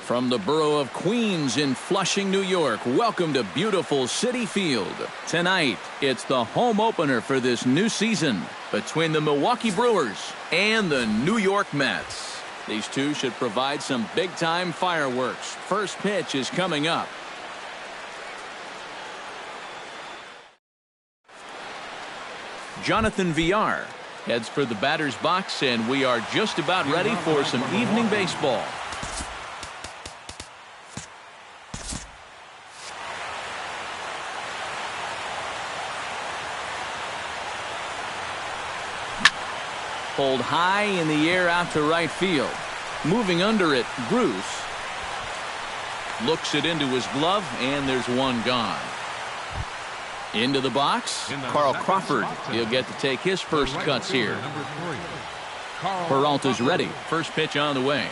From the borough of Queens in Flushing, New York, welcome to beautiful Citi Field. Tonight, it's the home opener for this new season between the Milwaukee Brewers and the New York Mets. These two should provide some big-time fireworks. First pitch is coming up. Jonathan Villar heads for the batter's box, and we are just about ready for some evening baseball. Pulled high in the air out to right field. Moving under it, Bruce looks it into his glove, and there's one gone. Into the box, Carl Crawford. He'll get to take his first cuts here. Peralta's ready. First pitch on the way.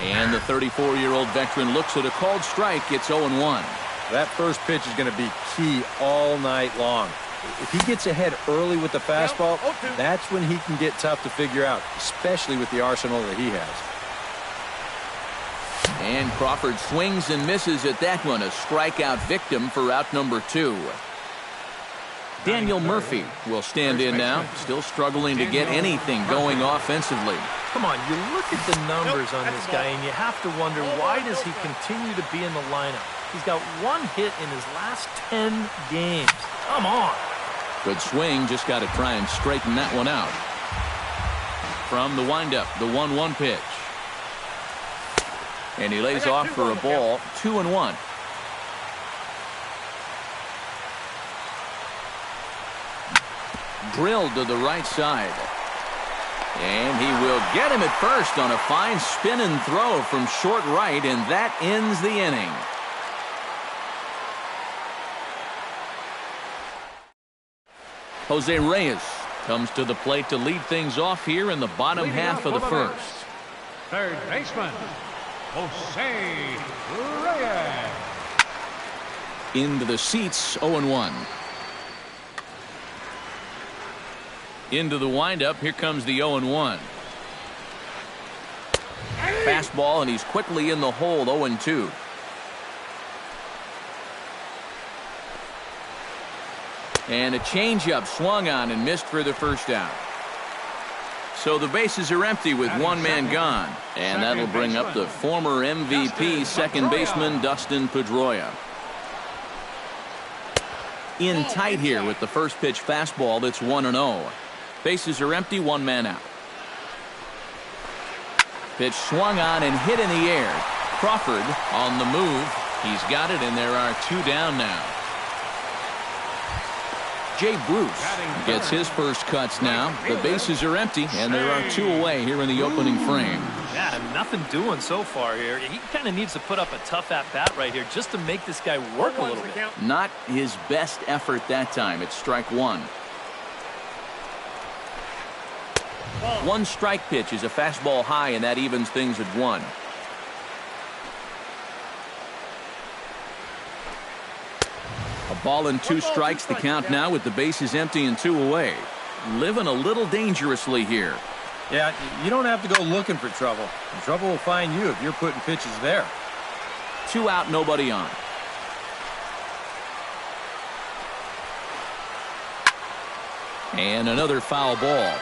And the 34-year-old veteran looks at a called strike. It's 0-1. That first pitch is going to be key all night long. If he gets ahead early with the fastball, that's when he can get tough to figure out, especially with the arsenal that he has. And Crawford swings and misses at that one, a strikeout victim for out number 2. Daniel Murphy will stand in now, still struggling to get anything going offensively. Come on, you look at the numbers on this guy, and you have to wonder, why does he continue to be in the lineup? He's got 1 hit in his last 10 games. Come on. Good swing, just got to try and straighten that one out. From the windup, the 1-1 pitch. And he lays off for a ball, 2-1. Drilled to the right side. And he will get him at first on a fine spin and throw from short right, and that ends the inning. Jose Reyes comes to the plate to lead things off here in the bottom half of the first. Third baseman, Jose Reyes. Into the seats, 0-1. Into the windup, here comes the 0-1. Fastball, and he's quickly in the hole, 0-2. And a changeup swung on and missed for the first out. So the bases are empty with one man gone. And that'll bring up the former MVP second baseman Dustin Pedroia. In tight here with the first pitch fastball that's 1-0. Bases are empty, one man out. Pitch swung on and hit in the air. Crawford on the move. He's got it, and there are 2 down now. Jay Bruce gets his first cuts now. The bases are empty, and there are 2 away here in the opening frame. Yeah, nothing doing so far here. He kind of needs to put up a tough at-bat right here just to make this guy work a little bit. Not his best effort that time. It's strike 1. 1 strike pitch is a fastball high, and that evens things at 1. A ball and 2 strikes, the count now with the bases empty and 2 away. Living a little dangerously here. Yeah, you don't have to go looking for trouble. Trouble will find you if you're putting pitches there. 2 out, nobody on. And another foul ball.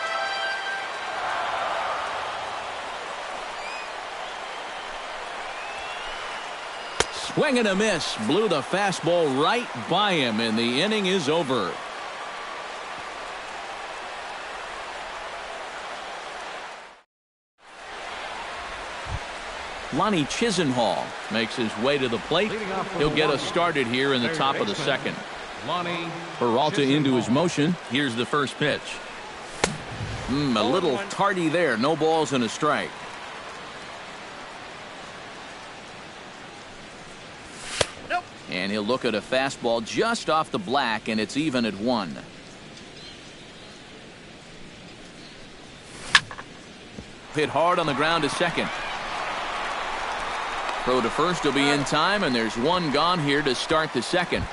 Swing and a miss. Blew the fastball right by him, and the inning is over. Lonnie Chisenhall makes his way to the plate. He'll get us started here in the top of the second. Peralta into his motion. Here's the first pitch. A little tardy there. No balls and a strike. And he'll look at a fastball just off the black, and it's even at 1. Hit hard on the ground to second. Throw to first will be in time, and there's 1 gone here to start the second.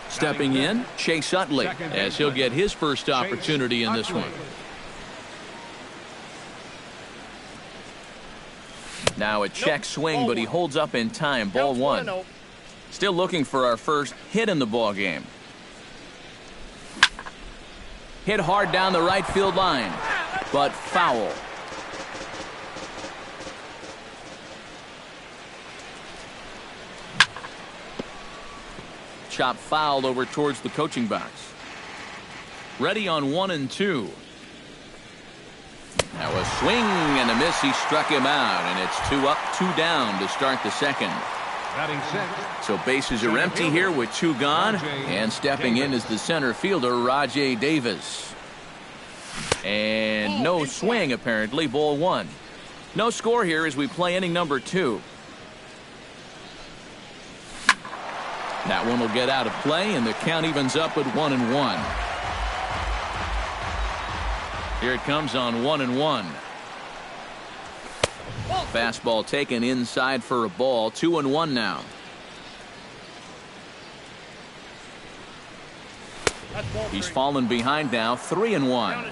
Stepping in, Chase Utley, as he'll get his first opportunity in this one. Now a check swing, but he holds up in time. Ball one. Still looking for our first hit in the ball game. Hit hard down the right field line, but foul. Chop fouled over towards the coaching box. Ready on 1-2. Now a swing and a miss. He struck him out, and it's 2 up, 2 down to start the second. So bases are empty here with 2 gone, and stepping in is the center fielder, Rajay Davis. And no swing, apparently. Ball 1. No score here as we play inning number 2. That one will get out of play, and the count evens up at 1-1. Here it comes on 1-1. Fastball taken inside for a ball. 2-1 now. He's fallen behind now. 3-1.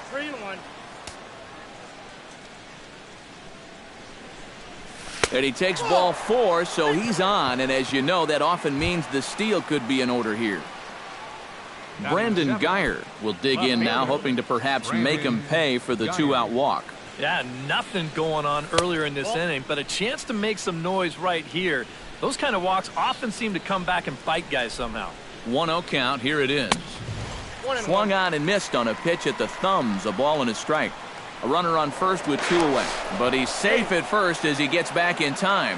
And he takes ball 4, so he's on. And as you know, that often means the steal could be in order here. Brandon Geyer will dig in now, hoping to perhaps make him pay for the 2-out walk. Yeah, nothing going on earlier in this inning, but a chance to make some noise right here. Those kind of walks often seem to come back and bite guys somehow. 1-0 count. Here it is. Swung on and missed on a pitch at the thumbs. A ball and a strike. A runner on first with 2 away. But he's safe at first as he gets back in time.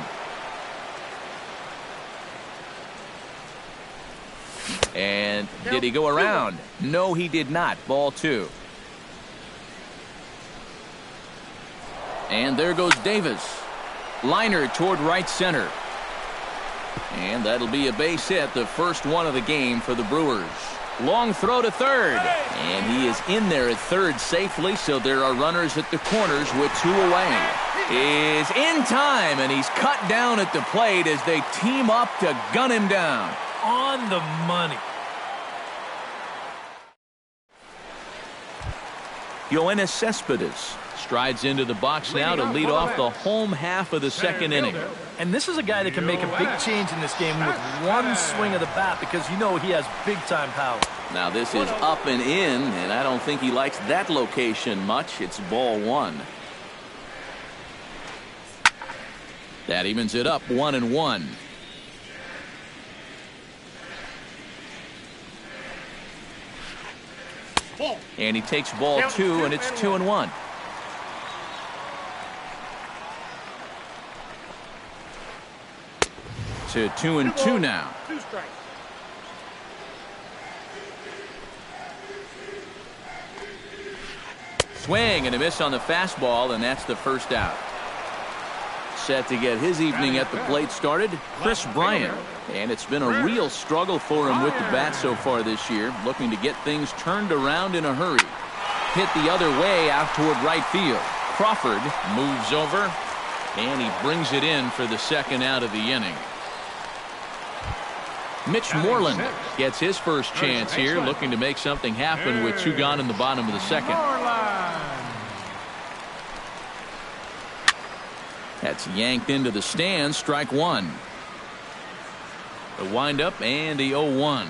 And did he go around? No, he did not. Ball 2. And there goes Davis. Liner toward right center. And that'll be a base hit, the first one of the game for the Brewers. Long throw to third. And he is in there at third safely, so there are runners at the corners with 2 away. Is in time, and he's cut down at the plate as they team up to gun him down. On the money. Yoenis Cespedes strides into the box now to lead off the home half of the second inning. And this is a guy that can make a big change in this game with one swing of the bat, because you know he has big-time power. Now this is up and in, and I don't think he likes that location much. It's ball 1. That evens it up 1-1. And he takes ball 2, and it's 2-1. To 2-2 now. Swing and a miss on the fastball, and that's the first out. Set to get his evening at the plate started, Chris Bryant. And it's been a real struggle for him with the bat so far this year, looking to get things turned around in a hurry. Hit the other way out toward right field. Crawford moves over, and he brings it in for the second out of the inning. Mitch Moreland gets his first chance here, looking to make something happen with 2 gone in the bottom of the second. That's yanked into the stands. Strike 1. The windup and the 0-1.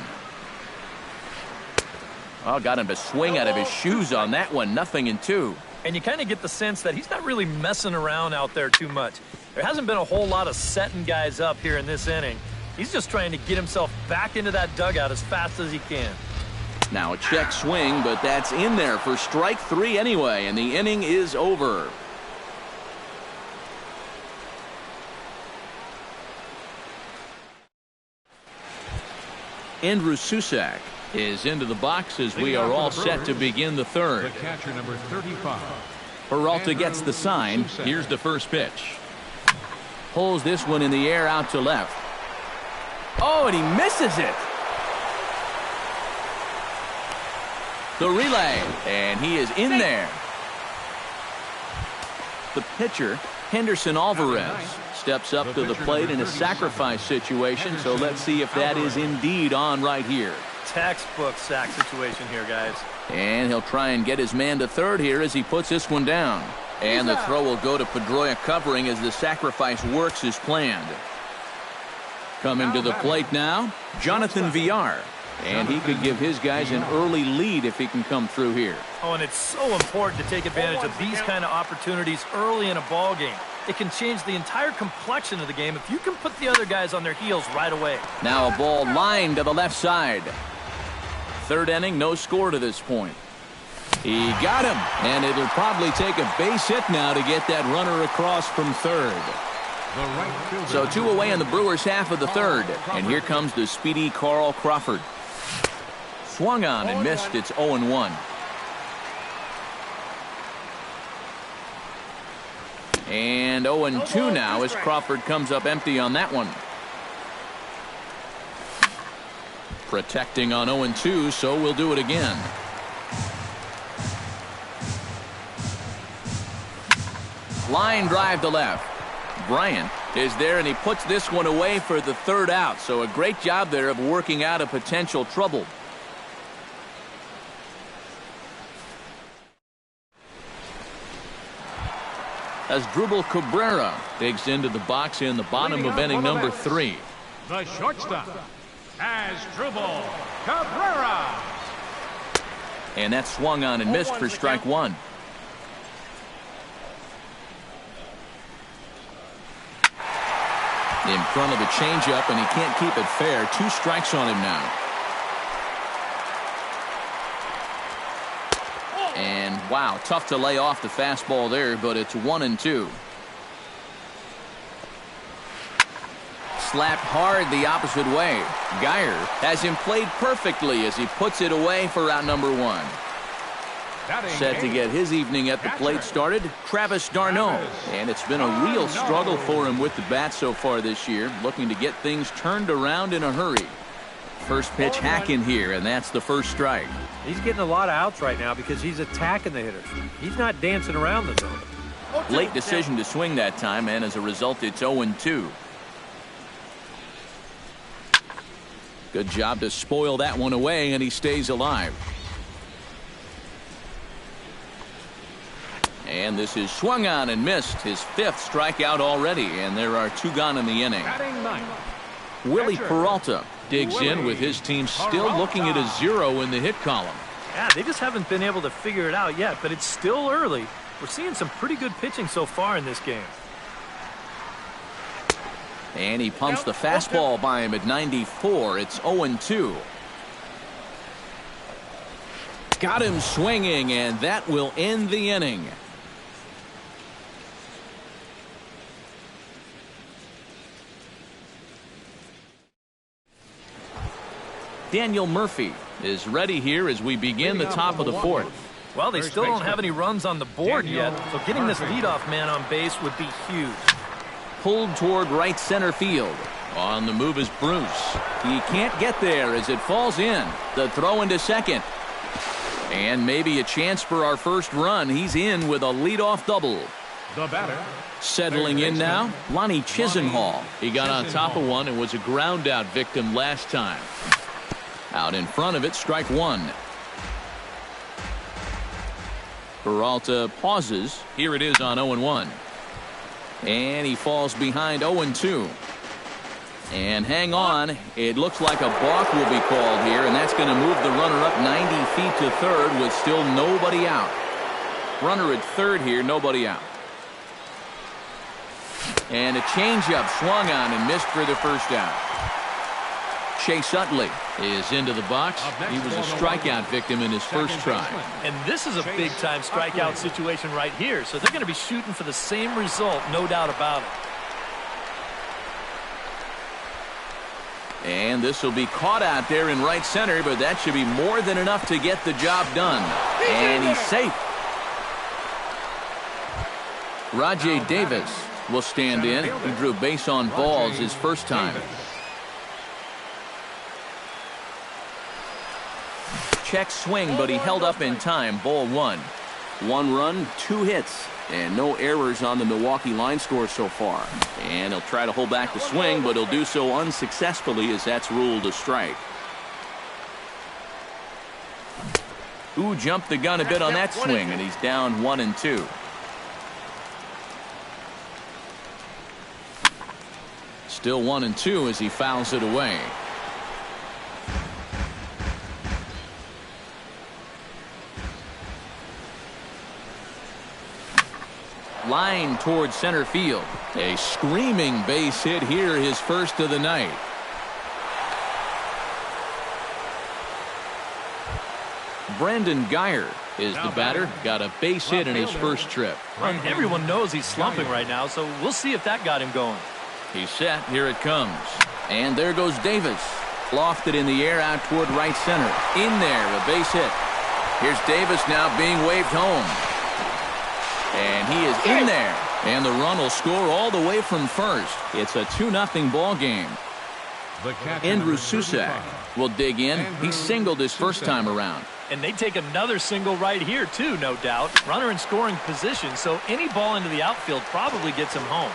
Oh, got him to swing out of his shoes on that one. 0-2. And you kind of get the sense that he's not really messing around out there too much. There hasn't been a whole lot of setting guys up here in this inning. He's just trying to get himself back into that dugout as fast as he can. Now a check swing, but that's in there for strike 3 anyway, and the inning is over. Andrew Susac is into the box as we are all set to begin the third. The catcher, number 35. Peralta gets the sign. Here's the first pitch. Pulls this one in the air out to left. Oh, and he misses it. The relay, and he is in there. The pitcher, Henderson Alvarez, steps up to the plate in a sacrifice situation, so let's see if that is indeed on right here. Textbook sack situation here, guys. And he'll try and get his man to third here as he puts this one down. And the throw will go to Pedroia covering as the sacrifice works as planned. Coming to the plate now, Jonathan Villar. And he could give his guys an early lead if he can come through here. Oh, and it's so important to take advantage of these kind of opportunities early in a ball game. It can change the entire complexion of the game if you can put the other guys on their heels right away. Now a ball lined to the left side. Third inning, no score to this point. He got him, and it'll probably take a base hit now to get that runner across from third. So 2 away in the Brewers' half of the third, and here comes the speedy Carl Crawford. Swung on and missed. It's 0-1. And 0-2 now as Crawford comes up empty on that one. Protecting on 0-2, so we'll do it again. Line drive to left. Bryant is there, and he puts this one away for the third out. So a great job there of working out a potential trouble. As Drupal Cabrera digs into the box in the bottom of inning number 3. The shortstop, Drupal Cabrera. And that swung on and missed for strike 1. In front of the changeup, and he can't keep it fair. 2 strikes on him now. And wow, tough to lay off the fastball there, but it's 1-2. Slapped hard the opposite way. Geyer has him played perfectly as he puts it away for out number 1. Set to get his evening at the plate started, Travis d'Arnaud. And it's been a real struggle for him with the bat so far this year, looking to get things turned around in a hurry. First pitch hack in here, and that's the first strike. He's getting a lot of outs right now because he's attacking the hitter. He's not dancing around the zone. Late decision to swing that time, and as a result, it's 0-2. Good job to spoil that one away, and he stays alive. And this is swung on and missed. His 5th strikeout already, and there are 2 gone in the inning. Willie Peralta digs in with his team still looking at a 0 in the hit column. Yeah, they just haven't been able to figure it out yet, but it's still early. We're seeing some pretty good pitching so far in this game. And he pumps the fastball by him at 94. It's 0-2. Got him swinging, and that will end the inning. Daniel Murphy is ready here as we begin the top of the 4th. Well, they still don't have any runs on the board yet, so getting this leadoff man on base would be huge. Pulled toward right center field. On the move is Bruce. He can't get there as it falls in. The throw into second. And maybe a chance for our first run. He's in with a leadoff double. The batter. Settling in now, Lonnie Chisenhall. He got on top of one and was a ground out victim last time. Out in front of it, strike 1. Peralta pauses. Here it is on 0-1. And he falls behind 0-2. And hang on. It looks like a balk will be called here, and that's going to move the runner up 90 feet to third with still nobody out. Runner at third here, nobody out. And a changeup swung on and missed for the first out. Chase Utley is into the box. He was a strikeout victim in his first try. And this is a big-time strikeout situation right here, so they're going to be shooting for the same result, no doubt about it. And this will be caught out there in right center, but that should be more than enough to get the job done. And he's safe. Rajay Davis will stand in. He drew base on balls his first time. Check swing, but he held up in time. Ball 1. 1 run, 2 hits, and no errors on the Milwaukee line score so far. And he'll try to hold back the swing, but he'll do so unsuccessfully as that's ruled a strike. Ooh, jumped the gun a bit on that swing, and he's down 1-2. Still 1-2 as he fouls it away. Line towards center field. A screaming base hit here, his first of the night. Brandon Geyer is the batter. Got a base hit in his first trip. And everyone knows he's slumping right now, so we'll see if that got him going. He's set. Here it comes. And there goes Davis. Lofted in the air out toward right center. In there, a base hit. Here's Davis now being waved home. And he is in there. And the run will score all the way from first. It's a 2-0 ball game. Andrew Susak will dig in. He singled his first time around. And they take another single right here, too, no doubt. Runner in scoring position, so any ball into the outfield probably gets him home.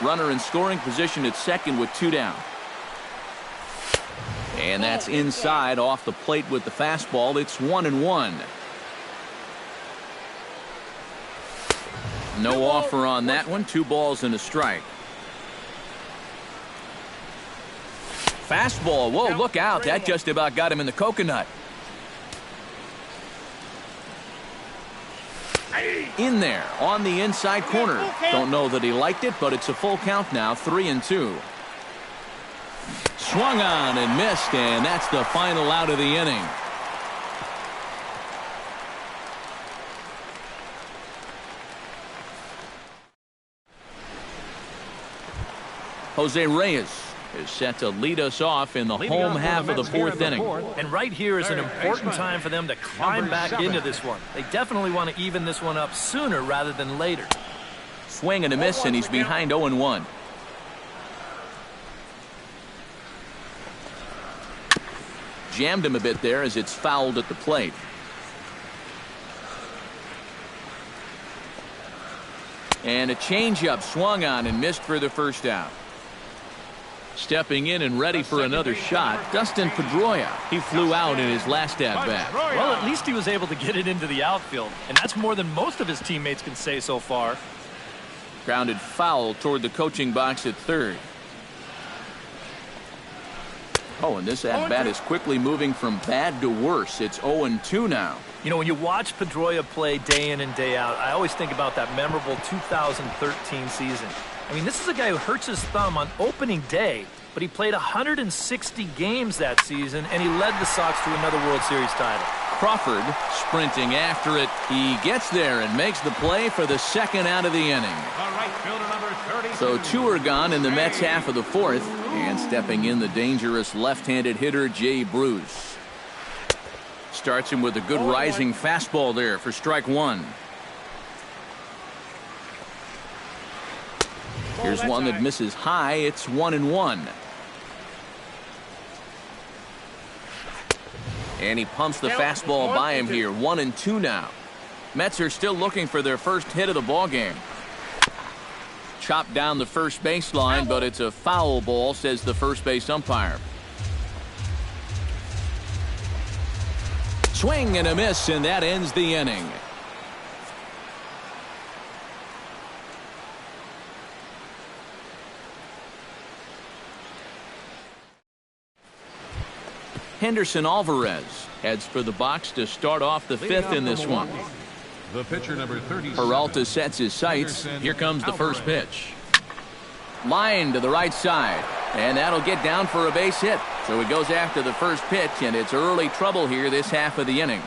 Runner in scoring position at second with 2 down. And that's inside off the plate with the fastball. It's 1-1. No offer on that one. 2 balls and a strike. Fastball. Whoa, look out. That just about got him in the coconut. In there on the inside corner. Don't know that he liked it, but it's a full count now. 3-2. Swung on and missed, and that's the final out of the inning. Jose Reyes is set to lead us off in the home half of the 4th inning. And right here is an important time for them to climb back into this one. They definitely want to even this one up sooner rather than later. Swing and a miss, and he's behind 0-1. Jammed him a bit there as it's fouled at the plate. And a changeup swung on and missed for the first out. Stepping in and ready for another shot, Dustin Pedroia. He flew out in his last at-bat. Well, at least he was able to get it into the outfield, and that's more than most of his teammates can say so far. Grounded foul toward the coaching box at third. Oh, and this at-bat is quickly moving from bad to worse. It's 0-2 now. You know, when you watch Pedroia play day in and day out, I always think about that memorable 2013 season. I mean, this is a guy who hurts his thumb on opening day, but he played 160 games that season, and he led the Sox to another World Series title. Crawford sprinting after it. He gets there and makes the play for the second out of the inning. So 2 are gone in the Mets half of the 4th, and stepping in the dangerous left-handed hitter Jay Bruce. Starts him with a good rising fastball there for strike 1. Here's one that misses high. It's 1-1. And he pumps the fastball by him here. 1-2 now. Mets are still looking for their first hit of the ball game. Chopped down the first baseline, but it's a foul ball, says the first base umpire. Swing and a miss, and that ends the inning. Henderson Alvarez heads for the box to start off the 5th in this one. The pitcher number 30. Peralta sets his sights. Here comes the first pitch. Line to the right side, and that'll get down for a base hit. So he goes after the first pitch, and it's early trouble here this half of the inning.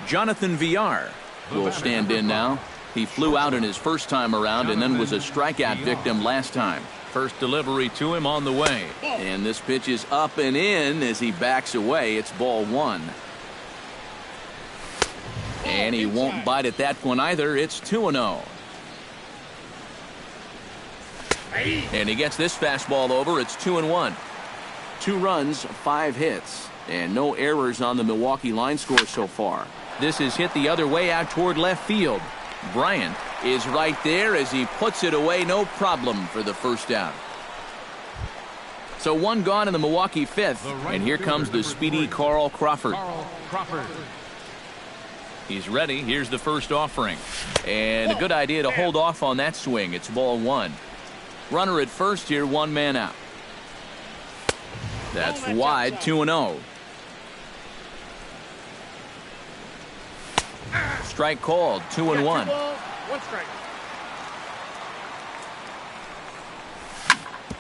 Jonathan Villar will stand in now. He flew out in his first time around and then was a strikeout victim last time. First delivery to him on the way. And this pitch is up and in as he backs away. It's ball 1. And he won't bite at that one either. It's 2-0. And he gets this fastball over. It's 2-1. 2 runs, 5 hits, and no errors on the Milwaukee line score so far. This is hit the other way out toward left field. Bryant is right there as he puts it away, no problem for the first out. So 1 gone in the Milwaukee 5th, and here comes the speedy Carl Crawford. He's ready. Here's the first offering, and a good idea to hold off on that swing. It's ball 1. Runner at first here, one man out. That's wide, 2-0. Strike called, 2-1. One strike.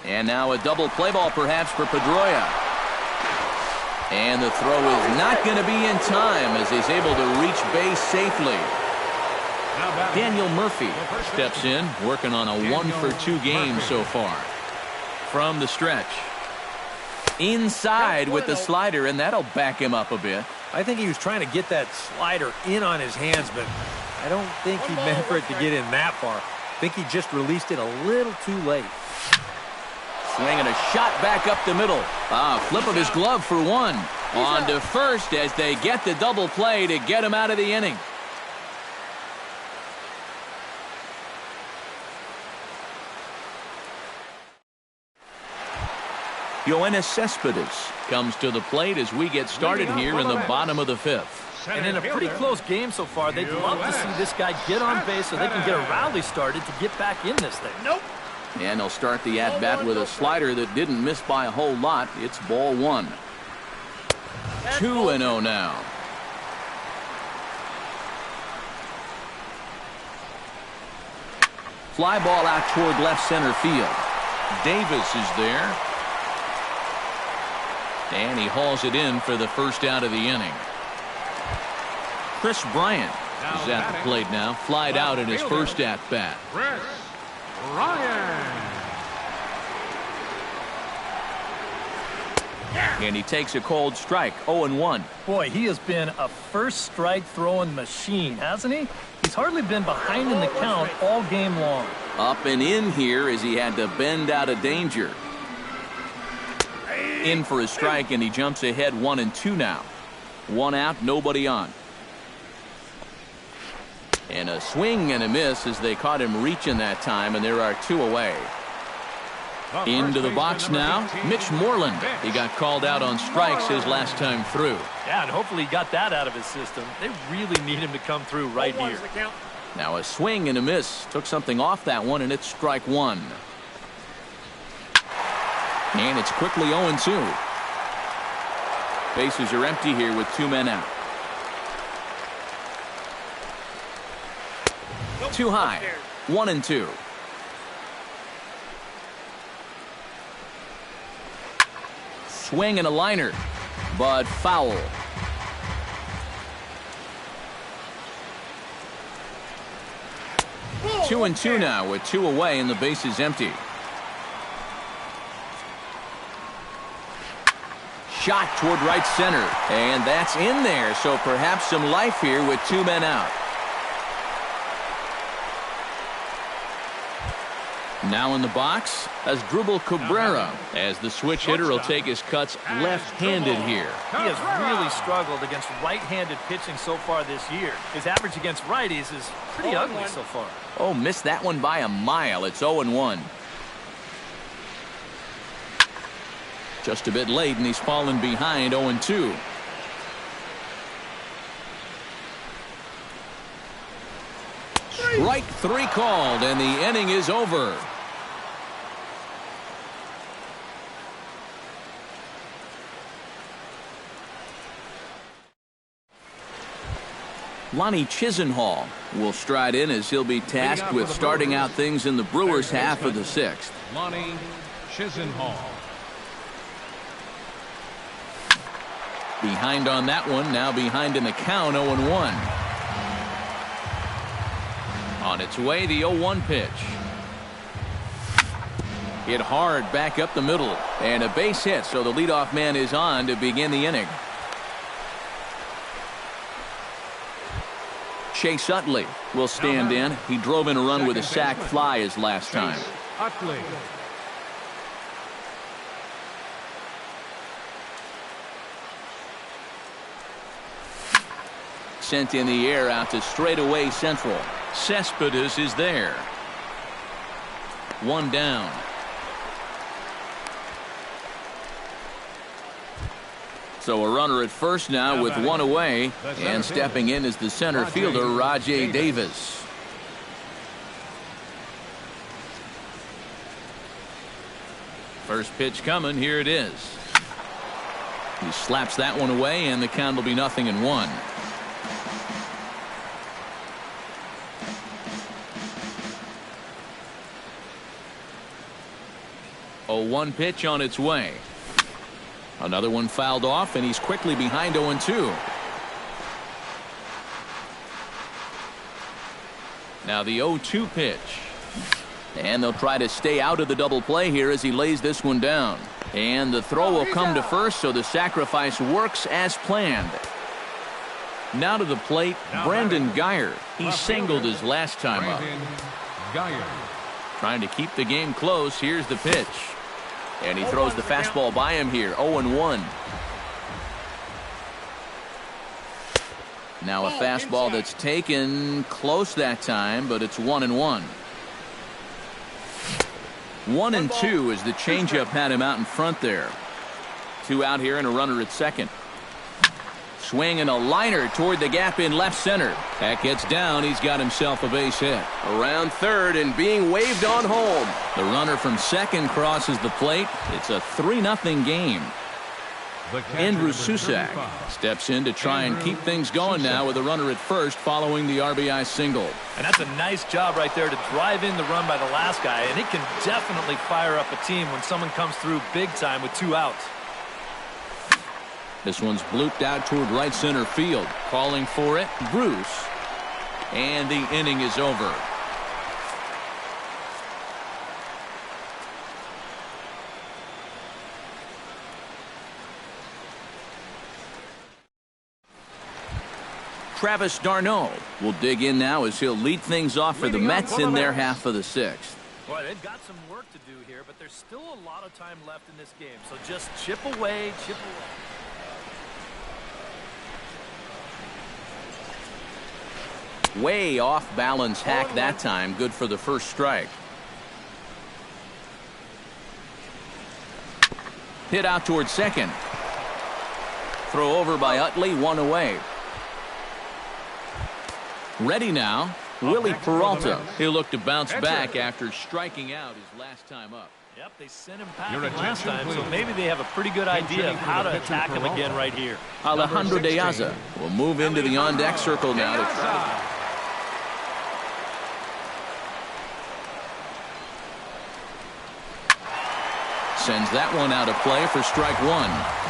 And now a double play ball perhaps for Pedroia. And the throw is not going to be in time as he's able to reach base safely. Daniel Murphy steps in, working on a 1-for-2 game so far. From the stretch. Inside with the slider, and that'll back him up a bit. I think he was trying to get that slider in on his hands, but I don't think he meant for it to get in that far. I think he just released it a little too late. Swinging a shot back up the middle. Flip of his glove for one. On to first as they get the double play to get him out of the inning. Yoenis Cespedes comes to the plate as we get started here in the bottom of the fifth. And in a pretty close game so far, they'd love to see this guy get on base so they can get a rally started to get back in this thing. Nope. And they'll start the at-bat with a slider that didn't miss by a whole lot. It's ball one. 2-0 now. Fly ball out toward left center field. Davis is there. And he hauls it in for the first out of the inning. Chris Bryant is at the plate now. Flied out in his first at-bat. Chris Bryant. And he takes a cold strike, 0-1. Boy, he has been a first strike throwing machine, hasn't he? He's hardly been behind in the count all game long. Up and in here as he had to bend out of danger. In for a strike, and he jumps ahead 1-2 now. One out, nobody on. And a swing and a miss as they caught him reaching that time, and there are two away. Into the box now, Mitch Moreland. He got called out on strikes his last time through. Yeah, and hopefully he got that out of his system. They really need him to come through right here. Now a swing and a miss. Took something off that one, and it's strike one. And it's quickly 0-2. Bases are empty here with two men out. Too high. 1-2. Swing and a liner, but foul. Two and two now with two away and the base is empty. Shot toward right center, and that's in there, so perhaps some life here with two men out. Now in the box, Asdrubal Cabrera, as the switch hitter will take his cuts left-handed here. He has really struggled against right-handed pitching so far this year. His average against righties is pretty ugly so far. Oh, missed that one by a mile. It's 0-1. Just a bit late, and he's fallen behind 0-2. Strike three called, and the inning is over. Lonnie Chisenhall will stride in as he'll be tasked with starting out things in the Brewers' half of the sixth. Lonnie Chisenhall. Behind on that one, now behind in the count, 0-1. On its way, the 0-1 pitch. Hit hard back up the middle, and a base hit, so the leadoff man is on to begin the inning. Chase Utley will stand in. He drove in a run with a sac fly his last time. Utley. Sent in the air out to straightaway central. Cespedes is there. One down. So a runner at first now with one away, and stepping in is the center fielder, Rajay Davis. First pitch coming. Here it is. He slaps that one away, and the count will be 0-1. A 1 pitch on its way. Another one fouled off, and he's quickly behind 0-2. Now the 0-2 pitch. And they'll try to stay out of the double play here as he lays this one down. And the throw will come to first, so the sacrifice works as planned. Now to the plate, Brandon Geyer. He singled his last time up. Trying to keep the game close. Here's the pitch. And he throws the fastball by him here. 0-1. Now a fastball that's taken close that time, but it's 1-1. 1-2 as the changeup had him out in front there. 2 out here and a runner at second. Swing and a liner toward the gap in left center. That gets down. He's got himself a base hit. Around third and being waved on home. The runner from second crosses the plate. It's a 3-0 game. Andrew Susak steps in to try and keep things going now with a runner at first following the RBI single. And that's a nice job right there to drive in the run by the last guy. And it can definitely fire up a team when someone comes through big time with 2 outs. This one's blooped out toward right center field. Calling for it, Bruce. And the inning is over. Travis d'Arnaud will dig in now as he'll lead things off for the Mets in their half of the 6th. Boy, they've got some work to do here, but there's still a lot of time left in this game. So just chip away, chip away. Way off balance hack that time. Good for the first strike. Hit out toward second. Throw over by Utley. 1 away. Ready now. Willie Peralta. He'll look to bounce back after striking out his last time up. Yep, they sent him packing last time, so maybe they have a pretty good idea of how to attack him again right here. Alejandro De Aza will move into the on-deck circle now to try to... Sends that one out of play for strike 1.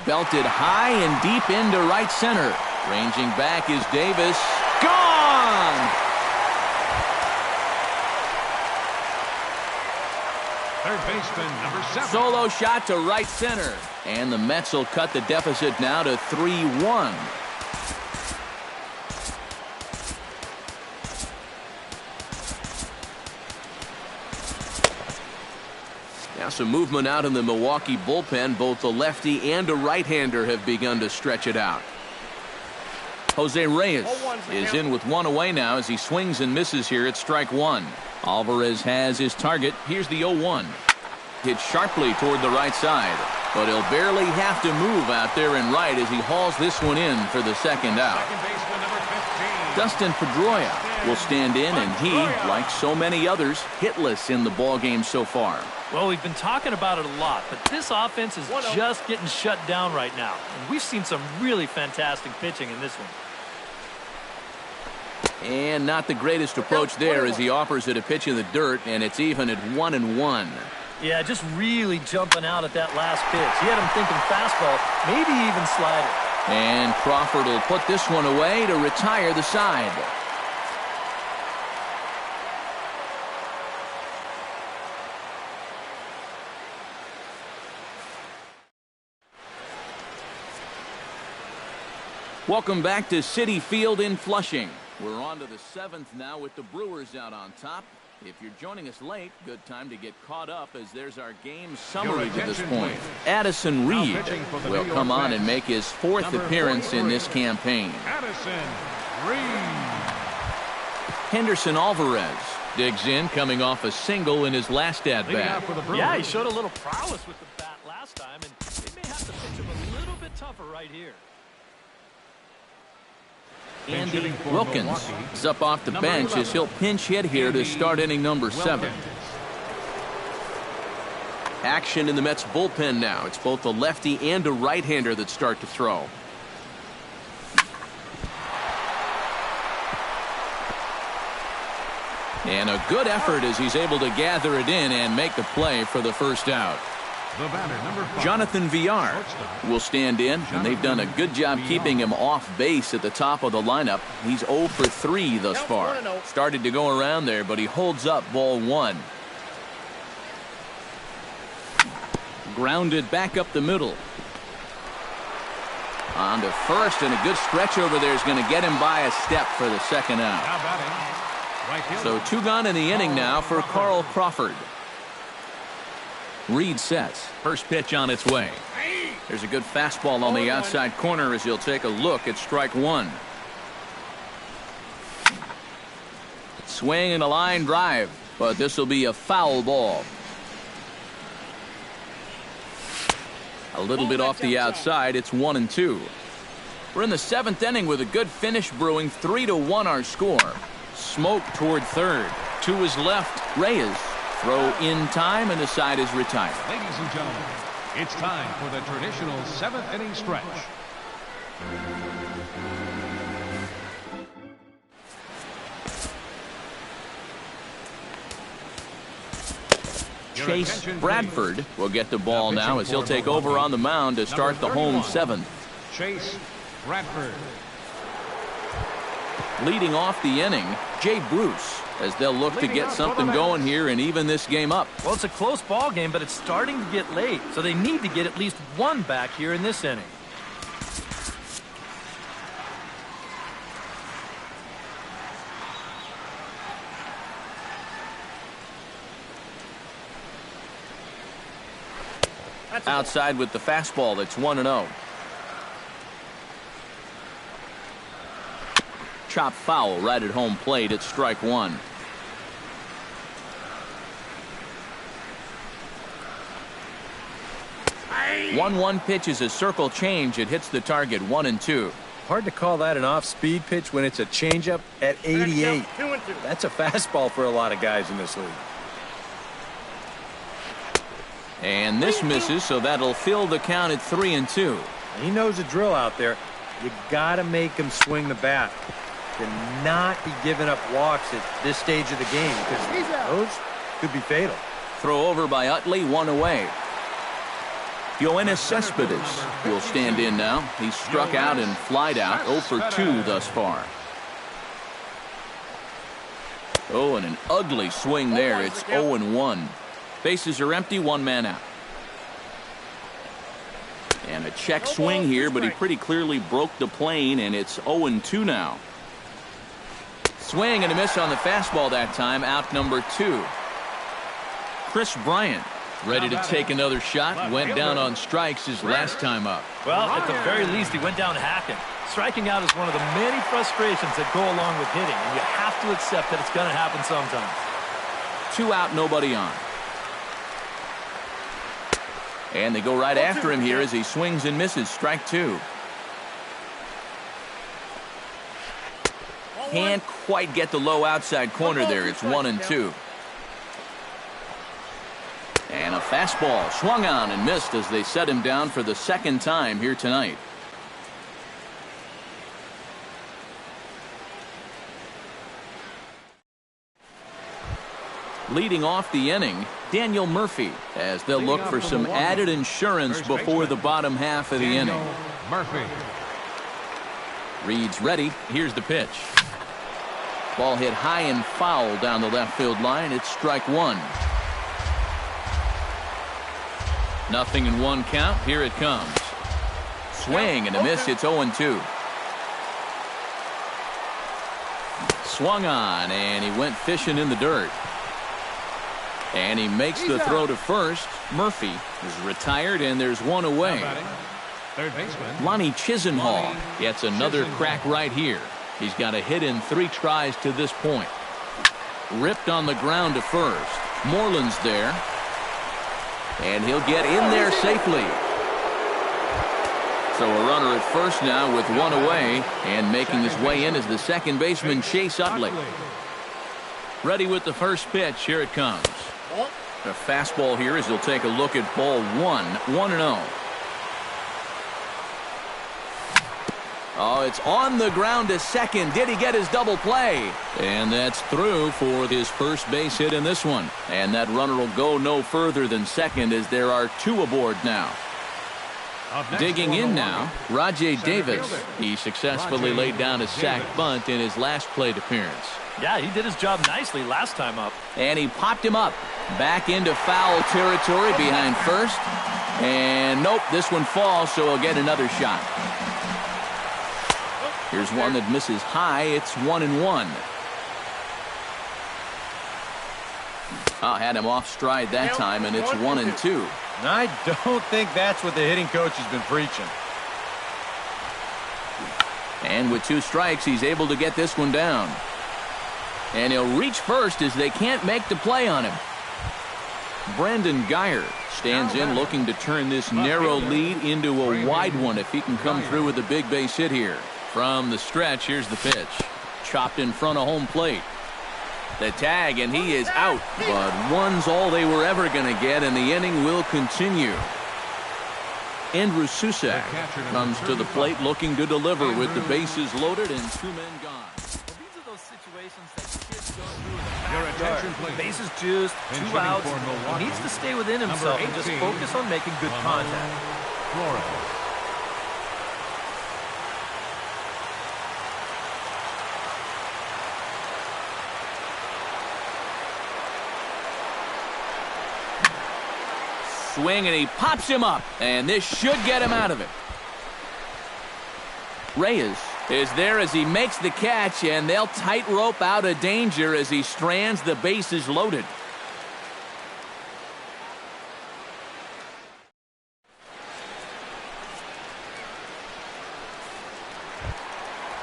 Belted high and deep into right center. Ranging back is Davis. Gone! Third baseman, number 7. Solo shot to right center. And the Mets will cut the deficit now to 3-1. Now some movement out in the Milwaukee bullpen. Both the lefty and a right-hander have begun to stretch it out. Jose Reyes is in with 1 away now as he swings and misses here at strike 1. Alvarez has his target. Here's the 0-1. Hit sharply toward the right side, but he'll barely have to move out there in right as he hauls this one in for the second out. Dustin Pedroia will stand in, and he, like so many others, hitless in the ballgame so far. Well, we've been talking about it a lot, but this offense is just getting shut down right now. And we've seen some really fantastic pitching in this one. And not the greatest approach there as he offers it a pitch in the dirt, and it's even at 1-1. Yeah, just really jumping out at that last pitch. He had him thinking fastball, maybe even slider. And Crawford will put this one away to retire the side. Welcome back to Citi Field in Flushing. We're on to the 7th now with the Brewers out on top. If you're joining us late, good time to get caught up as there's our game summary to this point. Addison Reed will come on and make his 4th appearance in this campaign. Addison Reed. Henderson Alvarez digs in, coming off a single in his last at-bat. Yeah, he showed a little prowess with the bat last time, and they may have to pitch him a little bit tougher right here. Andy Wilkins is up off the bench as he'll pinch hit here to start inning number 7. Action in the Mets bullpen now. It's both a lefty and a right-hander that start to throw. And a good effort as he's able to gather it in and make the play for the first out. Jonathan Villar will stand in, and they've done a good job keeping him off base at the top of the lineup. He's 0 for 3 thus far. Started to go around there, but he holds up ball 1. Grounded back up the middle. On to first, and a good stretch over there is going to get him by a step for the second out. So 2 gone in the inning now for Carl Crawford. Reed sets. First pitch on its way. There's a good fastball on the outside corner as he'll take a look at strike 1. Swing and a line drive, but this will be a foul ball. A little bit off the outside. It's 1-2. We're in the 7th inning with a good finish brewing. 3-1 our score. Smoke toward third. To his left, Reyes. Throw in time, and the side is retired. Ladies and gentlemen, it's time for the traditional 7th inning stretch. Chase Bradford will get the ball now as he'll take over on the mound to start the home 7th. Chase Bradford. Leading off the inning, Jay Bruce, as they'll look to get something going here and even this game up. Well, it's a close ball game, but it's starting to get late, so they need to get at least 1 back here in this inning. Outside with the fastball. That's 1-0. Chop foul right at home plate. It's strike 1. One pitch is a circle change. It hits the target. 1-2. Hard to call that an off-speed pitch when it's a changeup at 88. That's a fastball for a lot of guys in this league. And this misses, so that'll fill the count at 3-2. He knows the drill out there. You got to make him swing the bat. Cannot be giving up walks at this stage of the game because those could be fatal. Throw over by Utley, 1 away. Yoenis Cespedes will stand in now. He's struck out and flied out. 0 for 2 thus far. Oh, and an ugly swing there. It's 0-1. Bases are empty, 1 man out. And a check swing here, but he pretty clearly broke the plane, and it's 0-2 now. Swing and a miss on the fastball that time. Out number 2. Chris Bryant ready to take another shot. Went down on strikes his last time up. Well, at the very least, he went down hacking. Striking out is one of the many frustrations that go along with hitting, and you have to accept that it's going to happen sometimes. 2 out, nobody on. And they go right after him here as he swings and misses. Strike 2. Can't quite get the low outside corner there. It's 1-2. And a fastball swung on and missed as they set him down for the 2nd time here tonight. Leading off the inning, Daniel Murphy, as they'll look for some added insurance before the bottom half of the inning. Murphy. Reed's ready. Here's the pitch. Ball hit high and foul down the left field line. It's strike 1. 0-1 count. Here it comes. Swing and a miss. It's 0-2. Swung on, and he went fishing in the dirt. And he makes the throw to first. Murphy is retired, and there's 1 away. Third baseman Lonnie Chisenhall gets another crack right here. He's got a hit in 3 tries to this point. Ripped on the ground to first. Moreland's there. And he'll get in there safely. So a runner at first now with one away, and making his way in is the second baseman Chase Utley. Ready with the first pitch. Here it comes. The fastball here as he'll take a look at ball 1-0. Oh, it's on the ground to second. Did he get his double play? And that's through for his first base hit in this one. And that runner will go no further than second as there are two aboard now. Digging in now, Rajay Davis. He successfully laid down a sac bunt in his last plate appearance. Yeah, he did his job nicely last time up. And he popped him up. Back into foul territory behind first. And nope, this one falls, so he'll get another shot. Here's one that misses high. It's 1-1. Oh, had him off stride that time, and it's 1-2. And I don't think that's what the hitting coach has been preaching. And with two strikes, he's able to get this one down. And he'll reach first as they can't make the play on him. Brandon Geyer stands in looking to turn this narrow lead into a wide one if he can come through with a big base hit here. From the stretch, here's the pitch. Chopped in front of home plate. The tag, and he is out. But one's all they were ever going to get, and the inning will continue. Andrew Susak comes to the plate looking to deliver with the bases loaded and two men gone. Well, these are those situations that kids go through in the backyard. Bases juiced, two outs. He needs to stay within himself and just focus on making good contact. Flores. Swing, and he pops him up, and this should get him out of it. Reyes is there as he makes the catch, and they'll tightrope out of danger as he strands the bases loaded.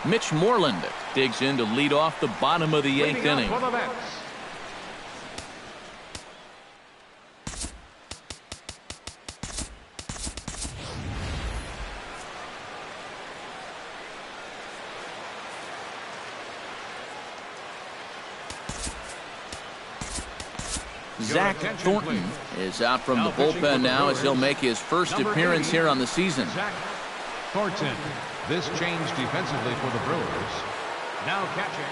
Mitch Moreland digs in to lead off the bottom of the eighth inning. Zach Thornton is out from the bullpen now as he'll make his first appearance here on the season. Zach Thornton. This change defensively for the Brewers. Now catching.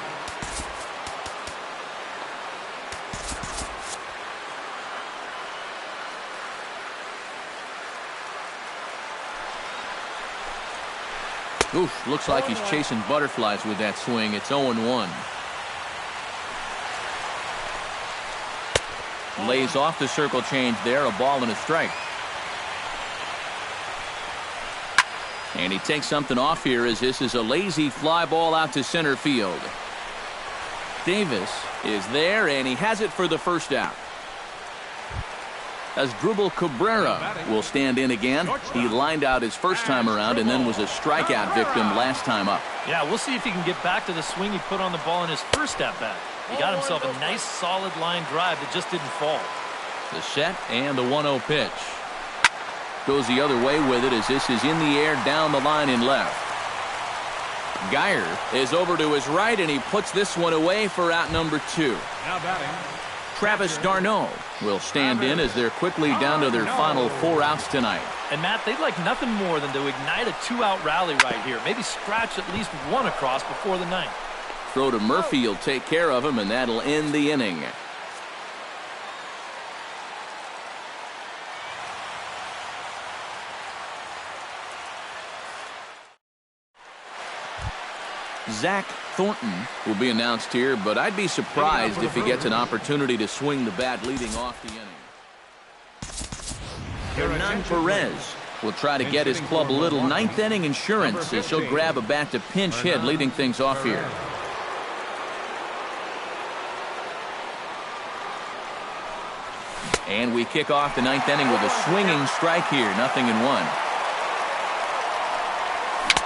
Oof, looks like he's chasing butterflies with that swing. It's 0-1. Lays off the circle change there, a ball and a strike. And he takes something off here as this is a lazy fly ball out to center field. Davis is there, and he has it for the first out. As Drupal Cabrera will stand in again. He lined out his first time around and then was a strikeout victim last time up. Yeah, we'll see if he can get back to the swing he put on the ball in his first at-bat. He got himself a nice solid line drive that just didn't fall. The set and the 1-0 pitch. Goes the other way with it as this is in the air down the line in left. Geyer is over to his right, and he puts this one away for out number 2. Now batting. Travis d'Arnaud will stand in as they're quickly down to their final 4 outs tonight. And Matt, they'd like nothing more than to ignite a 2-out rally right here. Maybe scratch at least one across before the ninth. Throw to Murphy will take care of him, and that'll end the inning. Zach Thornton will be announced here, but I'd be surprised if he gets an opportunity to swing the bat leading off the inning. Hernan Perez will try to get his club a little ninth inning insurance as he'll grab a bat to pinch hit leading things off here. And we kick off the ninth inning with a swinging strike here, 0-1.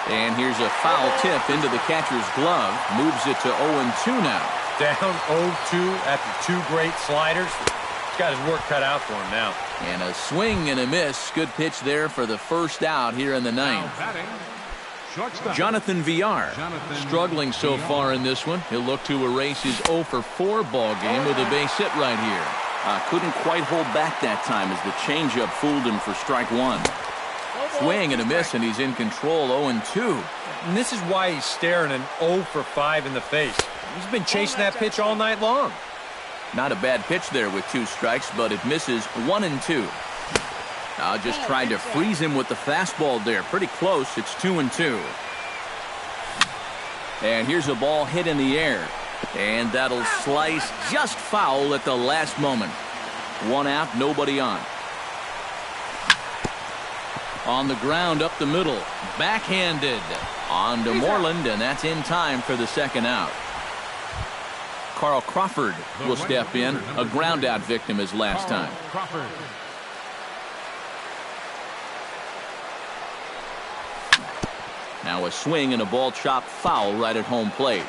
And here's a foul tip into the catcher's glove. Moves it to 0-2 now. Down 0-2 after 2 great sliders. got his work cut out for him now. And a swing and a miss. Good pitch there for the first out here in the ninth. Jonathan Villar struggling so far in this one. He'll look to erase his 0 for 4 ball game with a base hit right here. Couldn't quite hold back that time as the changeup fooled him for strike 1. Swing and a miss, and he's in control 0-2. And this is why he's staring an 0 for 5 in the face. He's been chasing that pitch all night long. Not a bad pitch there with 2 strikes, but it misses 1-2. Now just tried to freeze him with the fastball there. Pretty close. It's 2-2. And here's a ball hit in the air. And that'll slice just foul at the last moment. 1 out, nobody on. On the ground up the middle. Backhanded. On to Moreland, and that's in time for the second out. Carl Crawford will step in. A ground out victim his last time. Now a swing and a ball chopped foul right at home plate.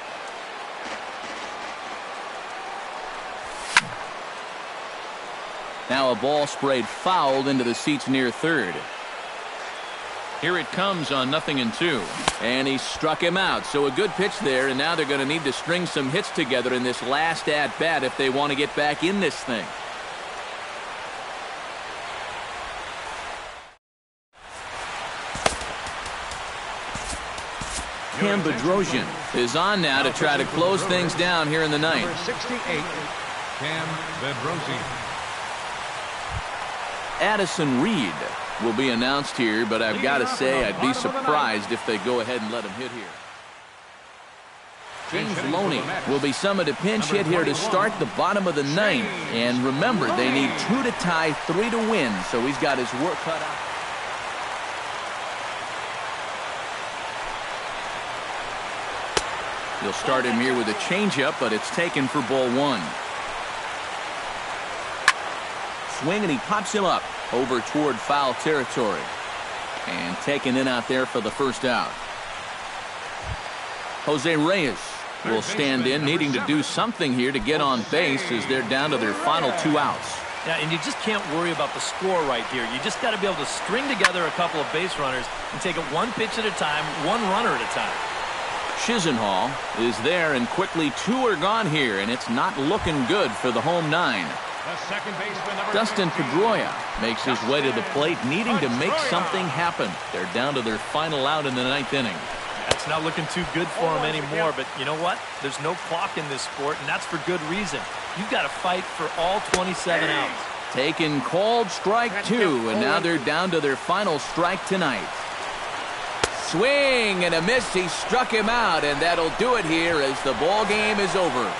Now a ball sprayed fouled into the seats near third. Here it comes on 0-2. And he struck him out. So a good pitch there, and now they're going to need to string some hits together in this last at-bat if they want to get back in this thing. Cam Bedrosian is on now to try to close things down here in the ninth. Number 68, Cam Bedrosian. Addison Reed will be announced here, but I've got to say I'd be surprised if they go ahead and let him hit here. James Loney will be summoned to pinch hit here to start the bottom of the ninth. And remember, they need 2 to tie, 3 to win, so he's got his work cut out. He'll start him here with a changeup, but it's taken for ball 1. Swing, and he pops him up over toward foul territory. And taken in out there for the first out. Jose Reyes will stand in, needing to do something here to get on base as they're down to their final 2 outs. Yeah, and you just can't worry about the score right here. You just got to be able to string together a couple of base runners and take it 1 pitch at a time, 1 runner at a time. Chisenhall is there, and quickly 2 are gone here, and it's not looking good for the home 9. The second baseman, Dustin Pedroia makes his way to the plate, needing to make something happen. They're down to their final out in the 9th inning. That's not looking too good for him anymore, but you know what? There's no clock in this sport, and that's for good reason. You've got to fight for all 27 outs. Taken called strike 2, and now they're down to their final strike tonight. Swing and a miss. He struck him out, and that'll do it here as the ball game is over.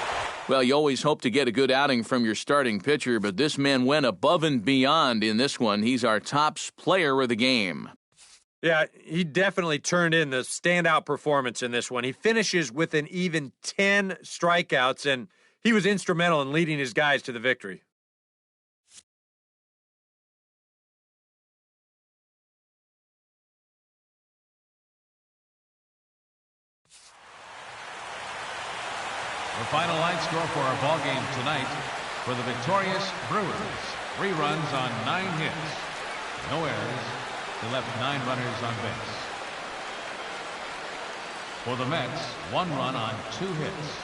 Well, you always hope to get a good outing from your starting pitcher, but this man went above and beyond in this one. He's our top player of the game. Yeah, he definitely turned in the standout performance in this one. He finishes with an even 10 strikeouts, and he was instrumental in leading his guys to the victory. The final line score for our ball game tonight for the victorious Brewers. 3 runs on 9 hits. No errors. They left 9 runners on base. For the Mets, 1 run on 2 hits.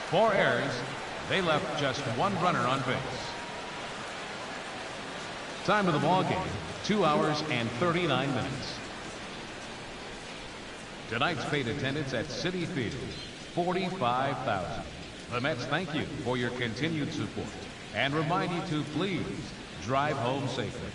4 errors. They left just 1 runner on base. Time of the ball game, 2 hours and 39 minutes. Tonight's paid attendance at Citi Field, 45,000. The Mets thank you for your continued support and remind you to please drive home safely.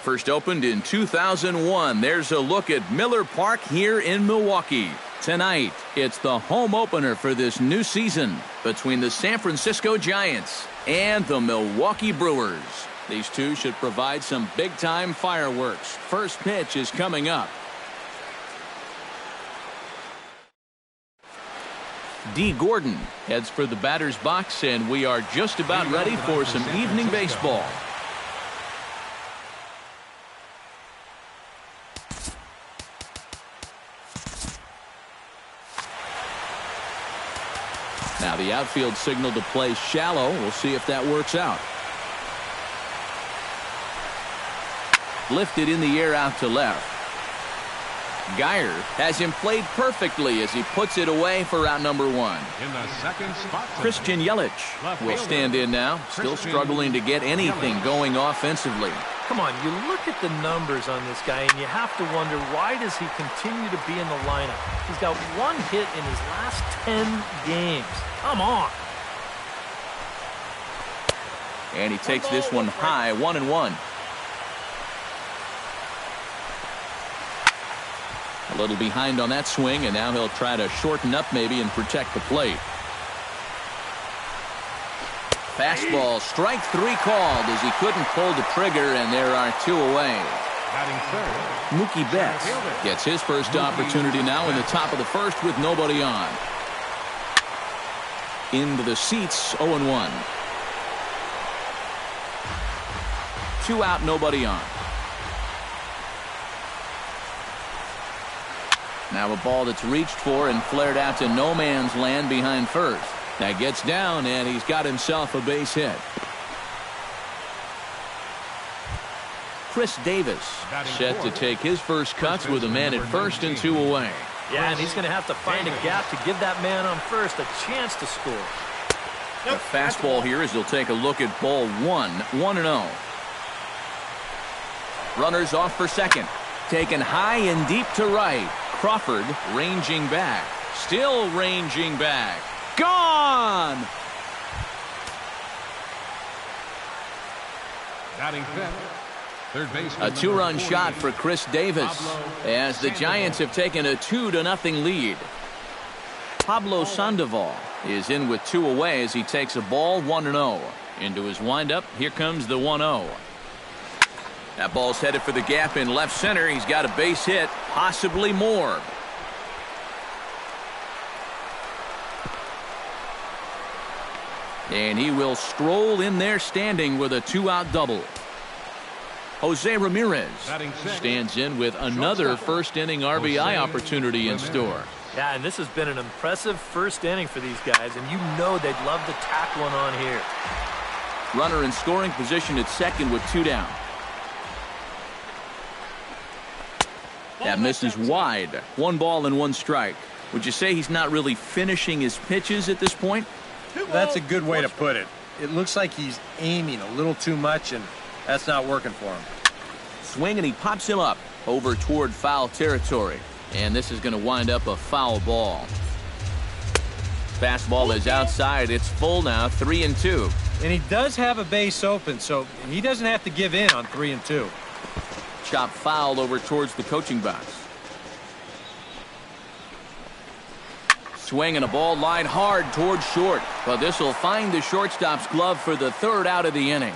First opened in 2001. There's a look at Miller Park here in Milwaukee. Tonight, it's the home opener for this new season between the San Francisco Giants and the Milwaukee Brewers. These two should provide some big-time fireworks. First pitch is coming up. D. Gordon heads for the batter's box, and we are just about ready for some evening baseball. Now the outfield signal to play shallow. We'll see if that works out. Lifted in the air out to left. Geyer has him played perfectly as he puts it away for out number one. In the second spot, Christian Yelich will stand in now, still struggling to get anything going offensively. Come on, you look at the numbers on this guy, and you have to wonder, why does he continue to be in the lineup? He's got one hit in his last 10 games. Come on. And he takes this one high, 1-1. A little behind on that swing, and now he'll try to shorten up maybe and protect the plate. Fastball, strike three called as he couldn't pull the trigger, and there are two away. Mookie Betts gets his first opportunity now in the top of the first with nobody on. Into the seats, 0-1. 2 out, nobody on. Now a ball that's reached for and flared out to no man's land behind first. That gets down, and he's got himself a base hit. Chris Davis set to take his first cuts with a man at first and 2 away. Yeah, and he's going to have to find a gap to give that man on first a chance to score. The fastball here as he'll take a look at ball 1, 1-0. Runners off for second. Taken high and deep to right. Crawford ranging back. Still ranging back. Gone! Batting fifth, third baseman. A 2-run shot for Chris Davis as the Giants have taken a 2-0 lead. Pablo Sandoval is in with 2 away as he takes a ball, 1-0. Into his windup, here comes the 1-0. That ball's headed for the gap in left center. He's got a base hit, possibly more. And he will stroll in there standing with a 2-out double. Jose Ramirez stands in with another first-inning RBI opportunity in store. Yeah, and this has been an impressive first inning for these guys, and you know they'd love to tack one on here. Runner in scoring position at second with 2 down. That misses wide. 1 ball and 1 strike. Would you say he's not really finishing his pitches at this point? That's a good way to put it. It looks like he's aiming a little too much, and that's not working for him. Swing, and he pops him up over toward foul territory. And this is going to wind up a foul ball. Fastball is outside. It's full now, 3-2. And he does have a base open, so he doesn't have to give in on 3-2. Chop foul over towards the coaching box. Swing and a ball line hard towards short. But this will find the shortstop's glove for the 3rd out of the inning.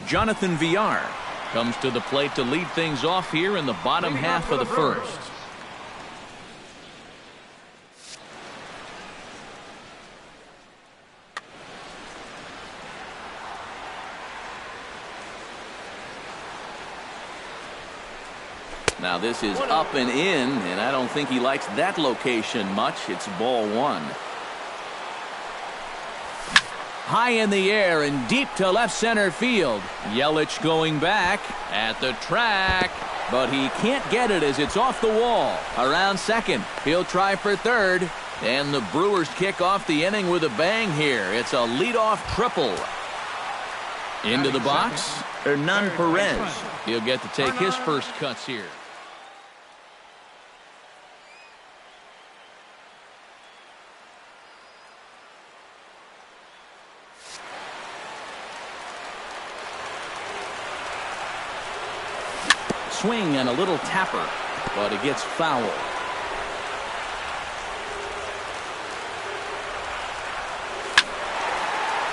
Jonathan Villar comes to the plate to lead things off here in the bottom half of the first. Now this is up and in, and I don't think he likes that location much. It's ball 1. High in the air and deep to left center field. Yelich going back at the track, but he can't get it as it's off the wall. Around second, he'll try for third, and the Brewers kick off the inning with a bang here. It's a leadoff triple. Into the box, Hernan Perez. He'll get to take his first cuts here. swing and a little tapper, but it gets foul.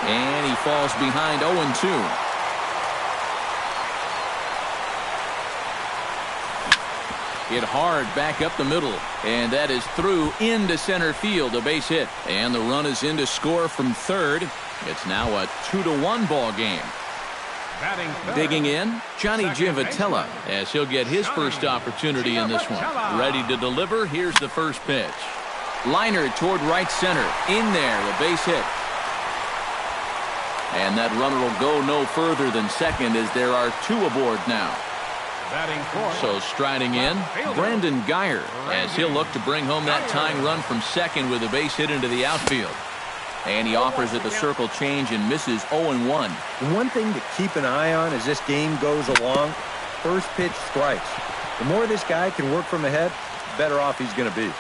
And he falls behind 0-2. Hit hard back up the middle, and that is through into center field, a base hit. And the run is in to score from third. It's now a 2-1 ball game. Digging in, Johnny Giavotella, as he'll get his first opportunity in this one. Ready to deliver, here's the first pitch. Liner toward right center, in there, a base hit. And that runner will go no further than second as there are two aboard now. So striding in, Brandon Geyer, as he'll look to bring home that tying run from second with a base hit into the outfield. And he offers it the circle change and misses 0-1. One thing to keep an eye on as this game goes along, first pitch strikes. The more this guy can work from ahead, the better off he's going to be.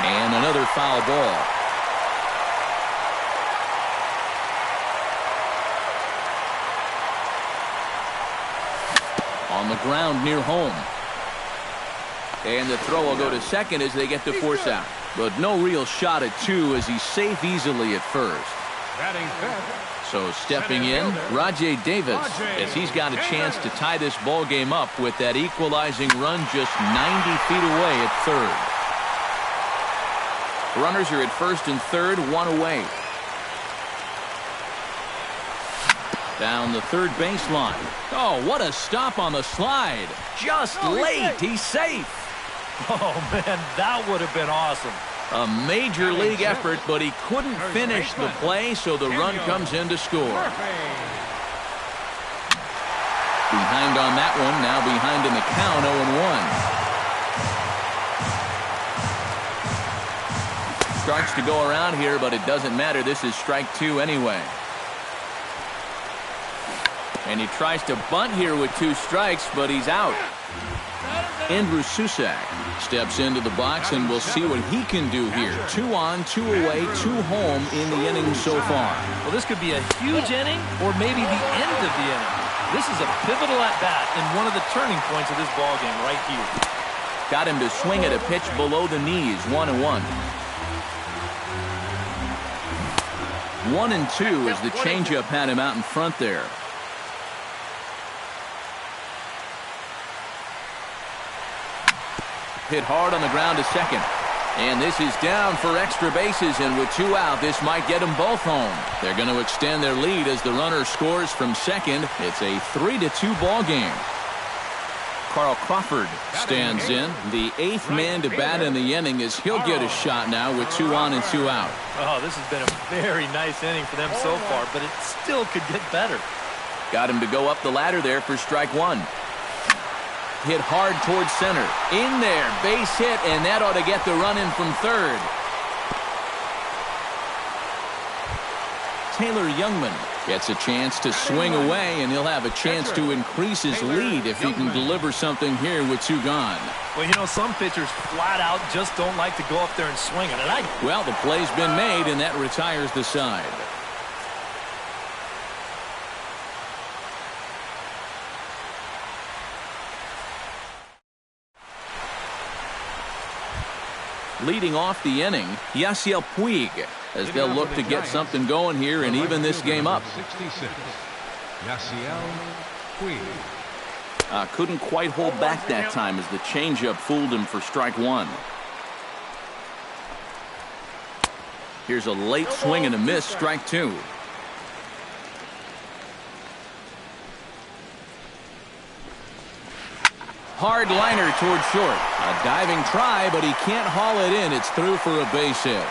And another foul ball. On the ground near home. And the throw will go to second as they get the force out. But no real shot at two as he's safe easily at first. So stepping in, Rajay Davis, as he's got a chance to tie this ball game up with that equalizing run just 90 feet away at third. Runners are at first and third, one away. Down the third baseline. Oh, what a stop on the slide. Just late. He's safe. Oh, man, that would have been awesome. A major league effort, but he couldn't finish the play, so the run comes in to score. Behind on that one, now behind in the count, 0-1. Starts to go around here, but it doesn't matter. This is strike two anyway. And he tries to bunt here with two strikes, but he's out. Andrew Susak steps into the box, and we'll see what he can do here. 2 on, 2 away, 2 home in the inning so far. Well, this could be a huge inning or maybe the end of the inning. This is a pivotal at-bat and one of the turning points of this ballgame right here. Got him to swing at a pitch below the knees, 1-1. 1-2 as the changeup had him out in front there. Hit hard on the ground to second. And this is down for extra bases, and with 2 out, this might get them both home. They're going to extend their lead as the runner scores from second. It's a 3-2 ball game. Carl Crawford stands in. The 8th man to bat in the inning as he'll get a shot now with 2 on and 2 out. Oh, this has been a very nice inning for them so far, but it still could get better. Got him to go up the ladder there for strike one. Hit hard towards center. In there, base hit, and that ought to get the run in from third. Taylor Youngman gets a chance to swing away, and he'll have a chance to increase his lead if he can deliver something here with 2 gone. Well, you know, some pitchers flat out just don't like to go up there and swing it. Well, the play's been made, and that retires the side. Leading off the inning, Yasiel Puig, as they'll look to get something going here and even this game up. 66. Yasiel Puig. Couldn't quite hold back that time as the changeup fooled him for strike one. Here's a late swing and a miss, strike two. Hard liner toward short. A diving try, but he can't haul it in. It's through for a base hit.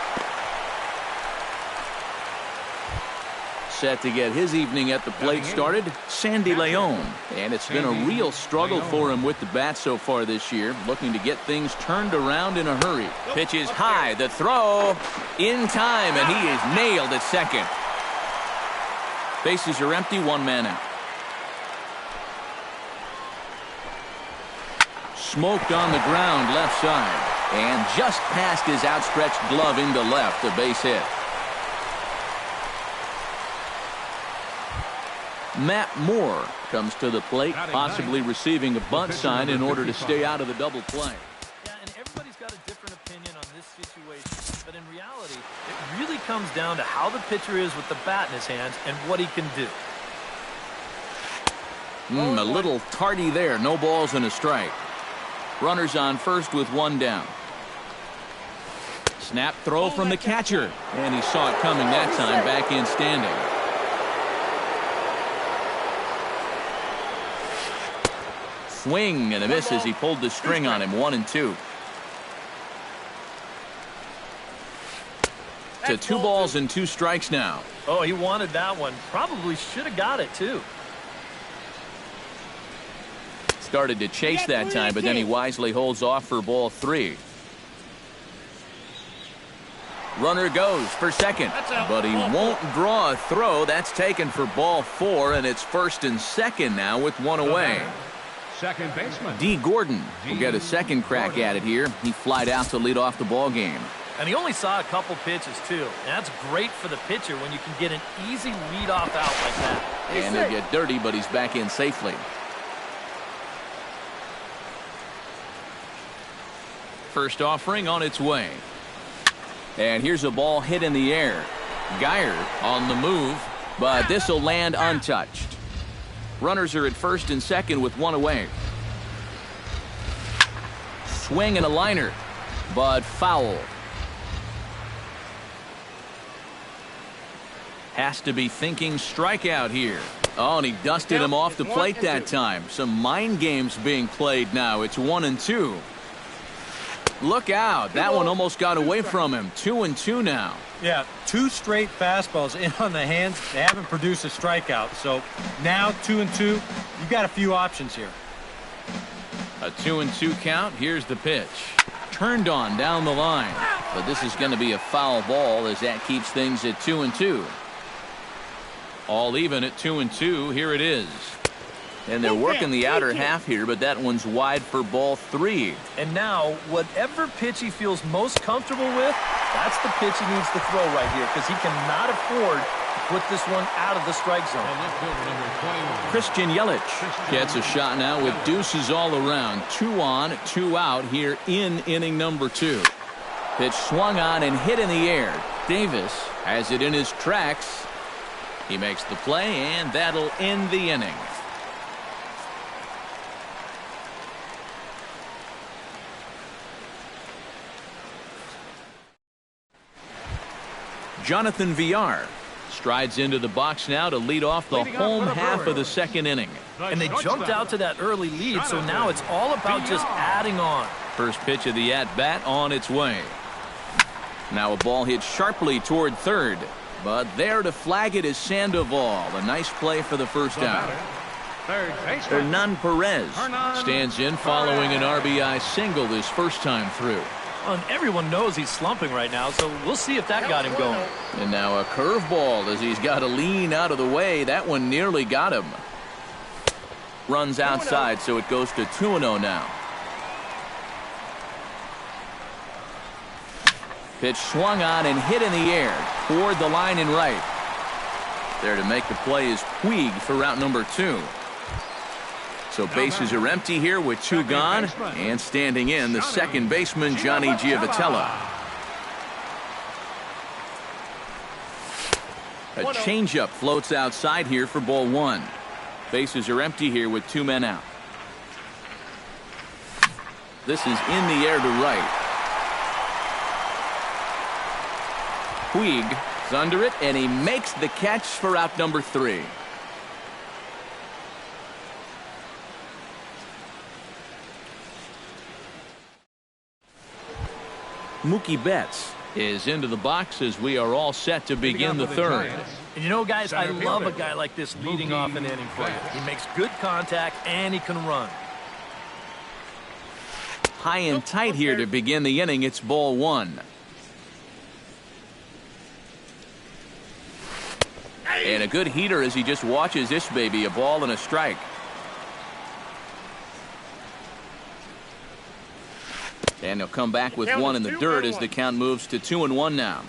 Set to get his evening at the plate started, Sandy Leon. And it's been a real struggle for him with the bat so far this year, looking to get things turned around in a hurry. Pitch is high, the throw in time, and he is nailed at second. Bases are empty, 1 man out. Smoked on the ground left side, and just past his outstretched glove into left, a base hit. Matt Moore comes to the plate, possibly receiving a bunt sign in order to stay out of the double play. Yeah, and everybody's got a different opinion on this situation, but in reality, it really comes down to how the pitcher is with the bat in his hands and what he can do. A little tardy there. No balls and a strike. Runners on first with one down. Snap throw from the catcher. And he saw it coming that time, back in standing. Swing and a miss as he pulled the string on him. 1-2. To 2 balls and 2 strikes now. Oh, he wanted that one. Probably should have got it, too. Started to chase that time, but then he wisely holds off for ball 3. Runner goes for second, but he won't draw a throw. That's taken for ball 4, and it's first and second now with one away. Second baseman D. Gordon will get a second crack at it here. He flied out to lead off the ball game. And he only saw a couple pitches, too. And that's great for the pitcher when you can get an easy leadoff out like that. And he'll get dirty, but he's back in safely. First offering on its way. And here's a ball hit in the air. Geyer on the move, but this will land untouched. Runners are at first and second with one away. Swing and a liner, but foul. Has to be thinking strikeout here. Oh, and he dusted him off the plate that time. Some mind games being played now. It's 1-2. Look out. That one almost got away from him. 2-2 now. Yeah, 2 straight fastballs in on the hands. They haven't produced a strikeout. So now 2-2. You've got a few options here. A 2-2 count. Here's the pitch. Turned on down the line. But this is going to be a foul ball as that keeps things at 2-2. All even at 2-2. Here it is. And they're working the outer half here, but that one's wide for ball 3. And now, whatever pitch he feels most comfortable with, that's the pitch he needs to throw right here, because he cannot afford to put this one out of the strike zone. Christian Yelich gets a shot now with deuces all around. 2 on, 2 out here in inning number 2. Pitch swung on and hit in the air. Davis has it in his tracks. He makes the play, and that'll end the inning. Jonathan Villar strides into the box now to lead off the home half of the second inning. And they jumped out to that early lead, so now it's all about just adding on. First pitch of the at-bat on its way. Now a ball hit sharply toward third, but there to flag it is Sandoval. A nice play for the first out. Hernan Perez stands in following an RBI single his first time through. And everyone knows he's slumping right now, so we'll see if that got him going. And now a curveball as he's got to lean out of the way. That one nearly got him. Runs outside, so it goes to 2-0 now. Pitch swung on and hit in the air toward the line and right. There to make the play is Puig for route number 2. So bases are empty here with 2 gone, and standing in the second baseman, Johnny Giavotella. A changeup floats outside here for ball 1. Bases are empty here with 2 men out. This is in the air to right. Puig is under it, and he makes the catch for out number 3. Mookie Betts is into the box as we are all set to begin the third. And you know, guys, I love a guy like this leading off an inning for you. He makes good contact, and he can run. High and tight here to begin the inning. It's ball 1. And a good heater as he just watches this baby, a ball and a strike. And he'll come back with 1 in the dirt as the count moves to 2-1 now.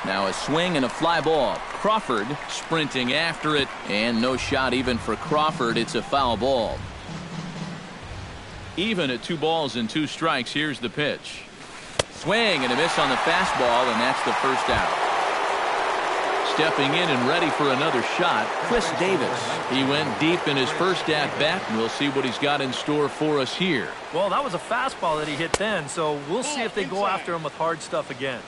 Now a swing and a fly ball. Crawford sprinting after it, and no shot even for Crawford. It's a foul ball. Even at 2 balls and 2 strikes. Here's the pitch. Swing and a miss on the fastball, and that's the first out. Stepping in and ready for another shot, Chris Davis. He went deep in his first at-bat, and we'll see what he's got in store for us here. Well, that was a fastball that he hit then, so we'll see if they go after him with hard stuff again.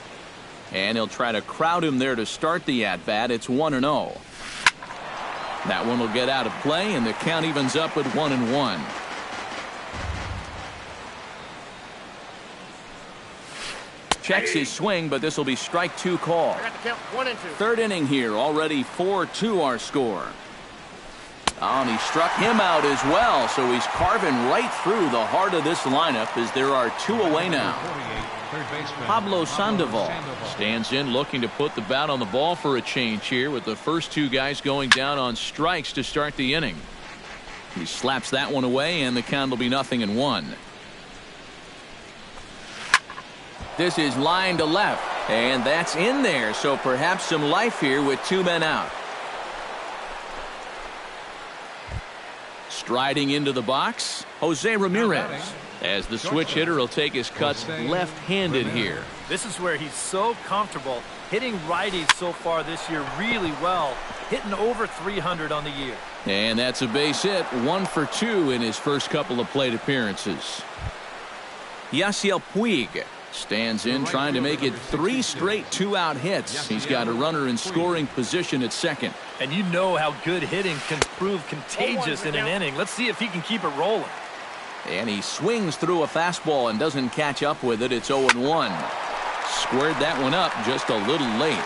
And he'll try to crowd him there to start the at-bat. It's 1-0. That one will get out of play, and the count evens up at 1-1. Checks his swing, but this will be strike 2 call. Third inning here, already 4-2 our score. Oh, and he struck him out as well, so he's carving right through the heart of this lineup as there are 2 away now. Pablo Sandoval stands in looking to put the bat on the ball for a change here with the first 2 guys going down on strikes to start the inning. He slaps that one away, and the count will be 0-1. This is line to left, and that's in there, so perhaps some life here with 2 men out. Striding into the box, Jose Ramirez, as the switch hitter will take his cuts left-handed here. This is where he's so comfortable, hitting righties so far this year really well, hitting over 300 on the year. And that's a base hit, 1 for 2 in his first couple of plate appearances. Yasiel Puig stands in trying to make it 3 straight 2-out hits. He's got a runner in scoring position at second. And you know how good hitting can prove contagious in an inning. Let's see if he can keep it rolling. And he swings through a fastball and doesn't catch up with it. It's 0-1. Squared that one up just a little late.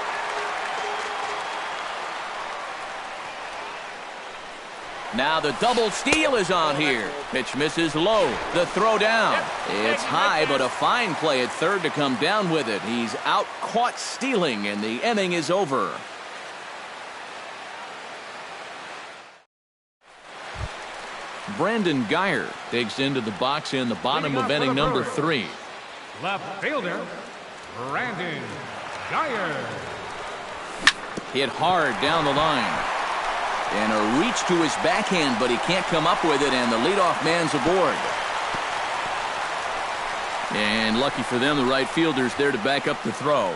Now the double steal is on here. Pitch misses low. The throw down. It's high, but a fine play at third to come down with it. He's out caught stealing, and the inning is over. Brandon Geyer digs into the box in the bottom of inning number 3. Left fielder, Brandon Geyer. Hit hard down the line. And a reach to his backhand, but he can't come up with it, and the leadoff man's aboard. And lucky for them, the right fielder's there to back up the throw.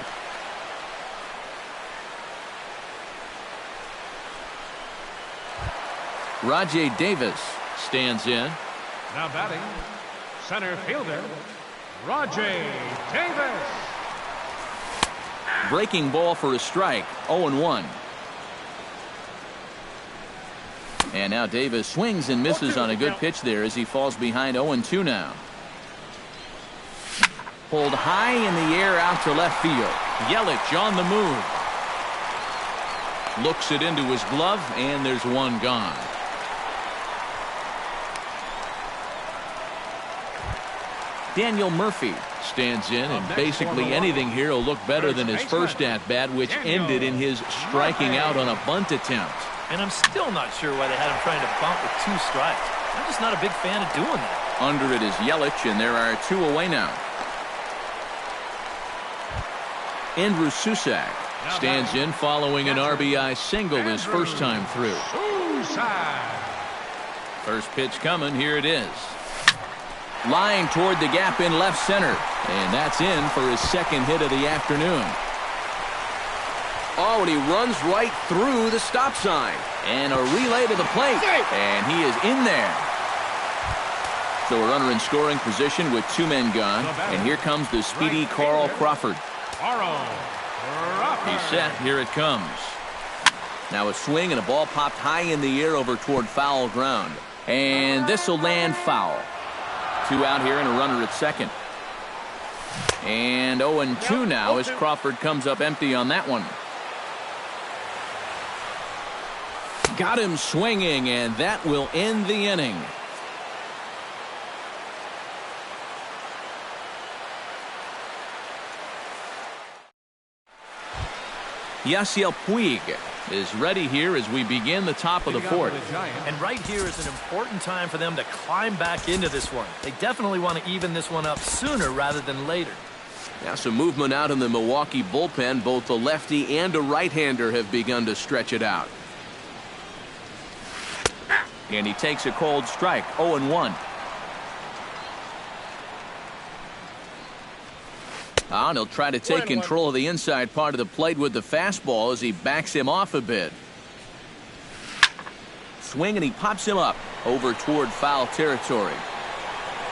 Rajay Davis stands in. Now batting, center fielder, Rajay Davis. Breaking ball for a strike, 0-1. And now Davis swings and misses on a good pitch there as he falls behind 0-2 now. Pulled high in the air out to left field. Yelich on the move. Looks it into his glove, and there's one gone. Daniel Murphy stands in, and basically anything here will look better than his first at-bat, which ended in his striking out on a bunt attempt. And I'm still not sure why they had him trying to bunt with 2 strikes. I'm just not a big fan of doing that. Under it is Yelich, and there are 2 away now. Andrew Susac stands in following an RBI single his first time through. First pitch coming. Here it is. Line toward the gap in left center. And that's in for his second hit of the afternoon. Oh, and he runs right through the stop sign. And a relay to the plate. And he is in there. So a runner in scoring position with 2 men gone. And here comes the speedy Carl Crawford. He's set. Here it comes. Now a swing and a ball popped high in the air over toward foul ground. And this will land foul. 2 out here and a runner at second. And 0-2 now as Crawford comes up empty on that one. Got him swinging, and that will end the inning. Yasiel Puig is ready here as we begin the top of the 4th. And right here is an important time for them to climb back into this one. They definitely want to even this one up sooner rather than later. Now some movement out in the Milwaukee bullpen. Both the lefty and a right-hander have begun to stretch it out. And he takes a cold strike. 0-1. And he'll try to take control of the inside part of the plate with the fastball as he backs him off a bit. Swing, and he pops him up over toward foul territory.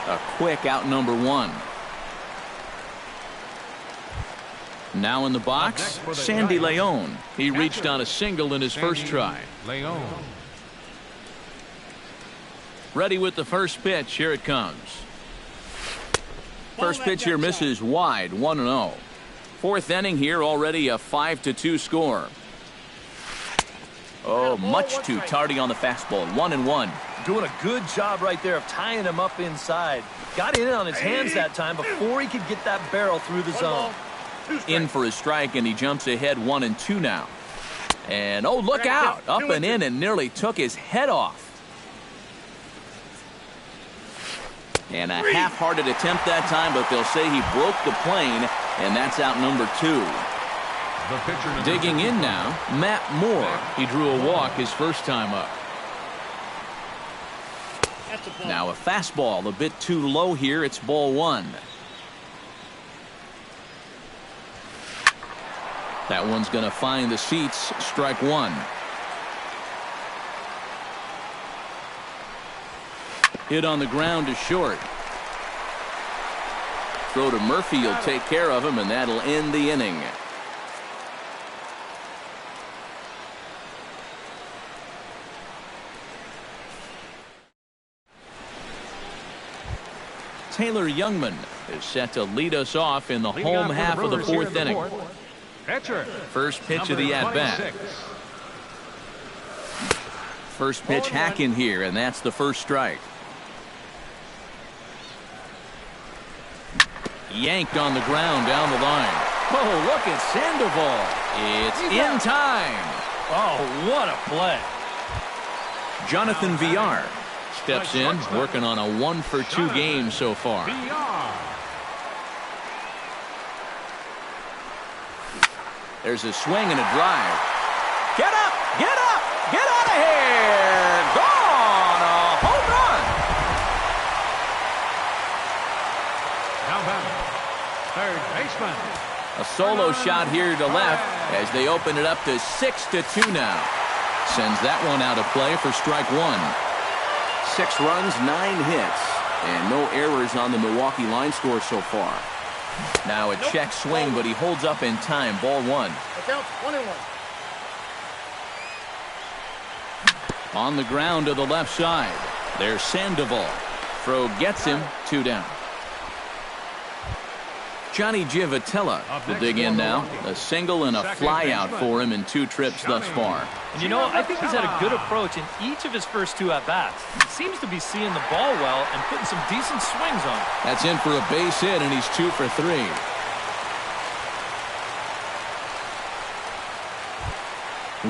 A quick out, number 1. Now in the box, Sandy Leon. He reached on a single in his first try. Leon. Ready with the first pitch. Here it comes. First pitch here misses wide. 1-0. Fourth inning here, already a 5-2 score. Oh, much too tardy on the fastball. 1-1. Doing a good job right there of tying him up inside. Got in on his hands that time before he could get that barrel through the zone. In for a strike, and he jumps ahead 1-2 now. And oh, look out. Up and in, and nearly took his head off. And a half-hearted attempt that time, but they'll say he broke the plane, and that's out number 2. Digging in now, Matt Moore. He drew a walk his first time up. Now a fastball a bit too low here. It's ball 1. That one's going to find the seats. Strike 1. Hit on the ground to short. Throw to Murphy. He'll take care of him, and that'll end the inning. Taylor Youngman is set to lead us off in the home half of the fourth inning. First pitch of the at-bat. First pitch hack in here, and that's the first strike. Yanked on the ground down the line. Oh, look at Sandoval. It's in time. Oh, what a play. Jonathan Villar steps in, working on a 1-for-2 game so far. There's a swing and a drive. Get up! Get up! Get out of here! Gone! A home run! Now batter, third baseman. A solo shot here to left as they open it up to 6-2 now. Sends that one out of play for strike 1. 6 runs, 9 hits, and no errors on the Milwaukee line score so far. Now a check swing, but he holds up in time. Ball 1. On the ground to the left side. There's Sandoval. Throw gets him. 2 down. Johnny Giavotella will dig in now. A single and a fly out for him in 2 trips thus far. And you know, I think he's had a good approach in each of his first 2 at-bats. He seems to be seeing the ball well and putting some decent swings on it. That's in for a base hit, and he's 2 for 3.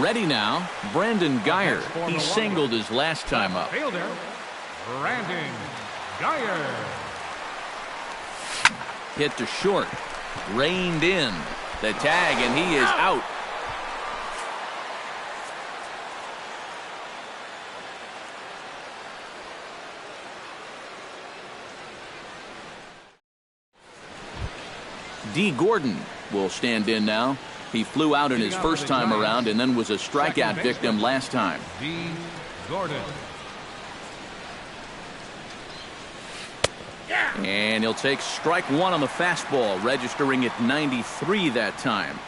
Ready now, Brandon Geyer. He singled his last time up. Fielder, Brandon Geyer. Hit to short. Reined in. The tag, and he is out. D. Gordon will stand in now. He flew out in his first time around and then was a strikeout victim last time. D. Gordon. And he'll take strike 1 on the fastball, registering at 93 that time.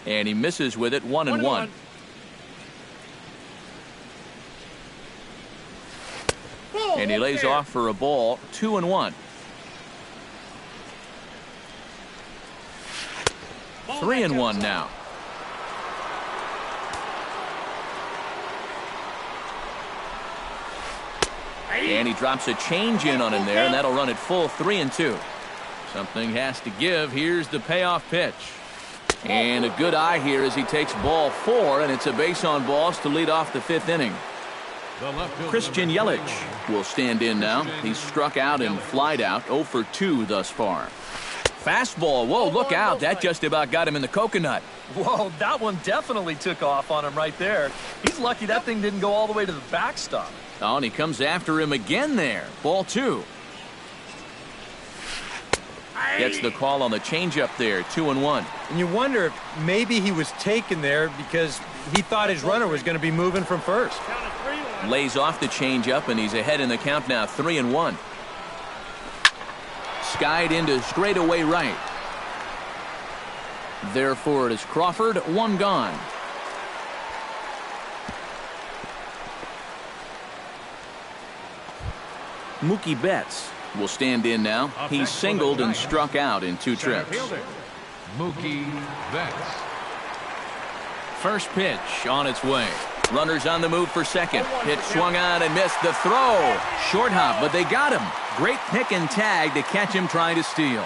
And he misses with it. 1-1. And he lays off for a ball. 2-1. 3-1 now. And he drops a change in on him there, and that'll run it full. 3-2. Something has to give. Here's the payoff pitch. And a good eye here as he takes ball 4, and it's a base on balls to lead off the 5th inning. The left fielder, Christian number Yelich will stand in now. He's struck out and flied out 0 for 2 thus far. Fastball. Whoa, look out. That just about got him in the coconut. Whoa, that one definitely took off on him right there. He's lucky that thing didn't go all the way to the backstop. Oh, and he comes after him again there. Ball 2. Gets the call on the changeup there. 2-1. And you wonder if maybe he was taken there because he thought his runner was going to be moving from first. Lays off the changeup, and he's ahead in the count now. 3-1. Skied into straightaway right. Therefore, it is Crawford. 1 gone. Mookie Betts will stand in now. He's singled and struck out in 2 trips. Mookie Betts. First pitch on its way. Runners on the move for second. Pitch swung on and missed. The throw. Short hop, but they got him. Great pick and tag to catch him trying to steal.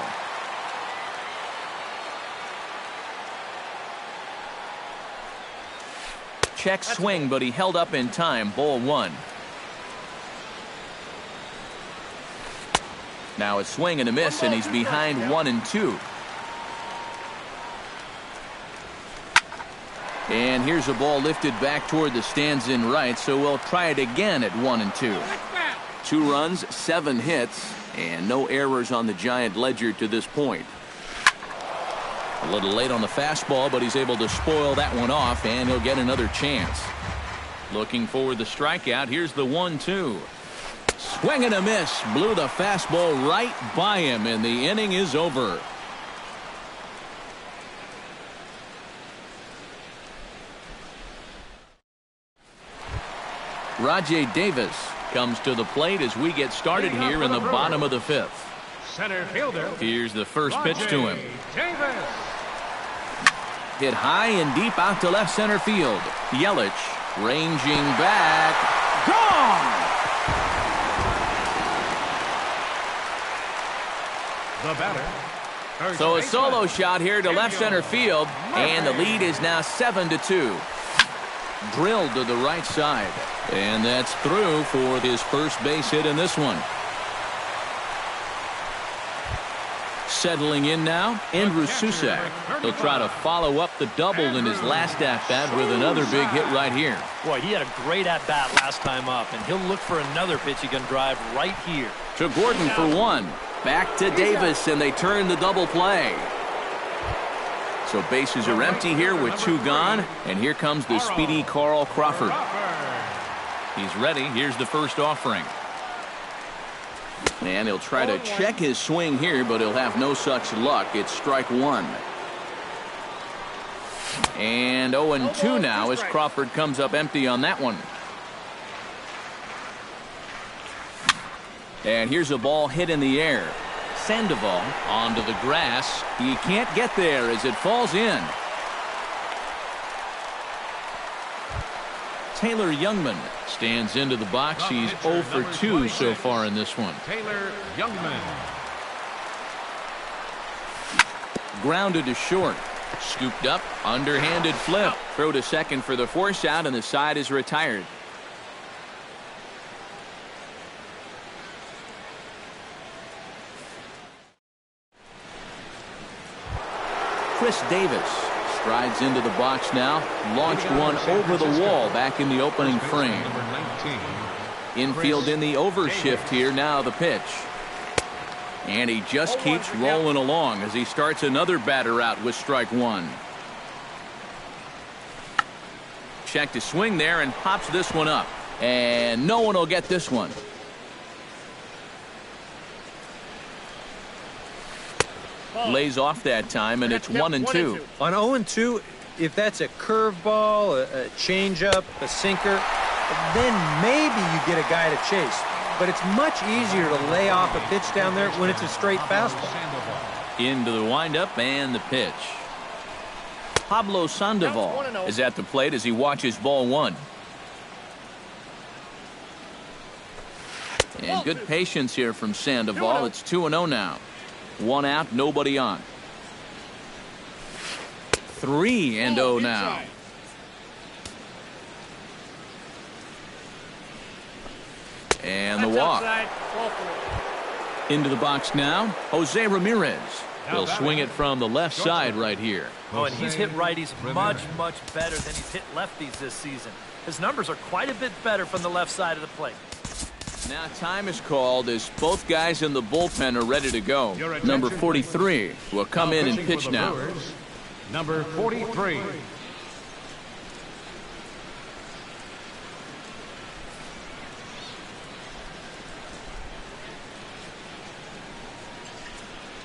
Check swing, but he held up in time. Ball 1. Now a swing and a miss, and he's behind 1-2. And here's a ball lifted back toward the stands in right, so we'll try it again at 1-2. 2 runs, 7 hits, and no errors on the Giant ledger to this point. A little late on the fastball, but he's able to spoil that one off, and he'll get another chance. Looking for the strikeout. Here's the 1-2. Swing and a miss. Blew the fastball right by him, and the inning is over. Rajay Davis comes to the plate as we get started here in the bottom of the 5th. Center fielder. Here's the first pitch to him. Davis. Hit high and deep out to left center field. Yelich ranging back. Gone! The batter. So a solo shot here to left center field, and the lead is now 7-2. Drilled to the right side, and that's through for his first base hit in this one. Settling in now, Andrew Susac. He'll try to follow up the double in his last at-bat with another big hit right here. Boy, he had a great at-bat last time up, and he'll look for another pitch he can drive right here. To Gordon for 1. Back to Davis, and they turn the double play. So bases are empty here with 2 gone, and here comes the speedy Carl Crawford. He's ready. Here's the first offering. And he'll try to check his swing here, but he'll have no such luck. It's strike 1. And 0-2 now as Crawford comes up empty on that one. And here's a ball hit in the air. Sandoval onto the grass. He can't get there as it falls in. Taylor Youngman stands into the box. He's 0 for 2 so far in this one. Taylor Youngman. Grounded to short. Scooped up. Underhanded flip. Throw to second for the force out, and the side is retired. Chris Davis strides into the box now. Launched one over the wall back in the opening frame. Number 19. Infield in the overshift here. Now the pitch. And he just keeps rolling along as he starts another batter out with strike 1. Check to swing there and pops this one up. And no one will get this one. Lays off that time, and it's 1-2. On 0-2, if that's a curveball, a changeup, a sinker, then maybe you get a guy to chase. But it's much easier to lay off a pitch down there when it's a straight fastball. Into the windup and the pitch. Pablo Sandoval is at the plate as he watches ball 1. And good patience here from Sandoval. It's 2-0 now. 1 out, nobody on. 3-0 now. And the walk. Into the box now, Jose Ramirez. He'll swing it from the left side right here. Oh, and he's hit righties much, much better than he's hit lefties this season. His numbers are quite a bit better from the left side of the plate. Now time is called as both guys in the bullpen are ready to go. Number 43 will come in and pitch now. Number 43.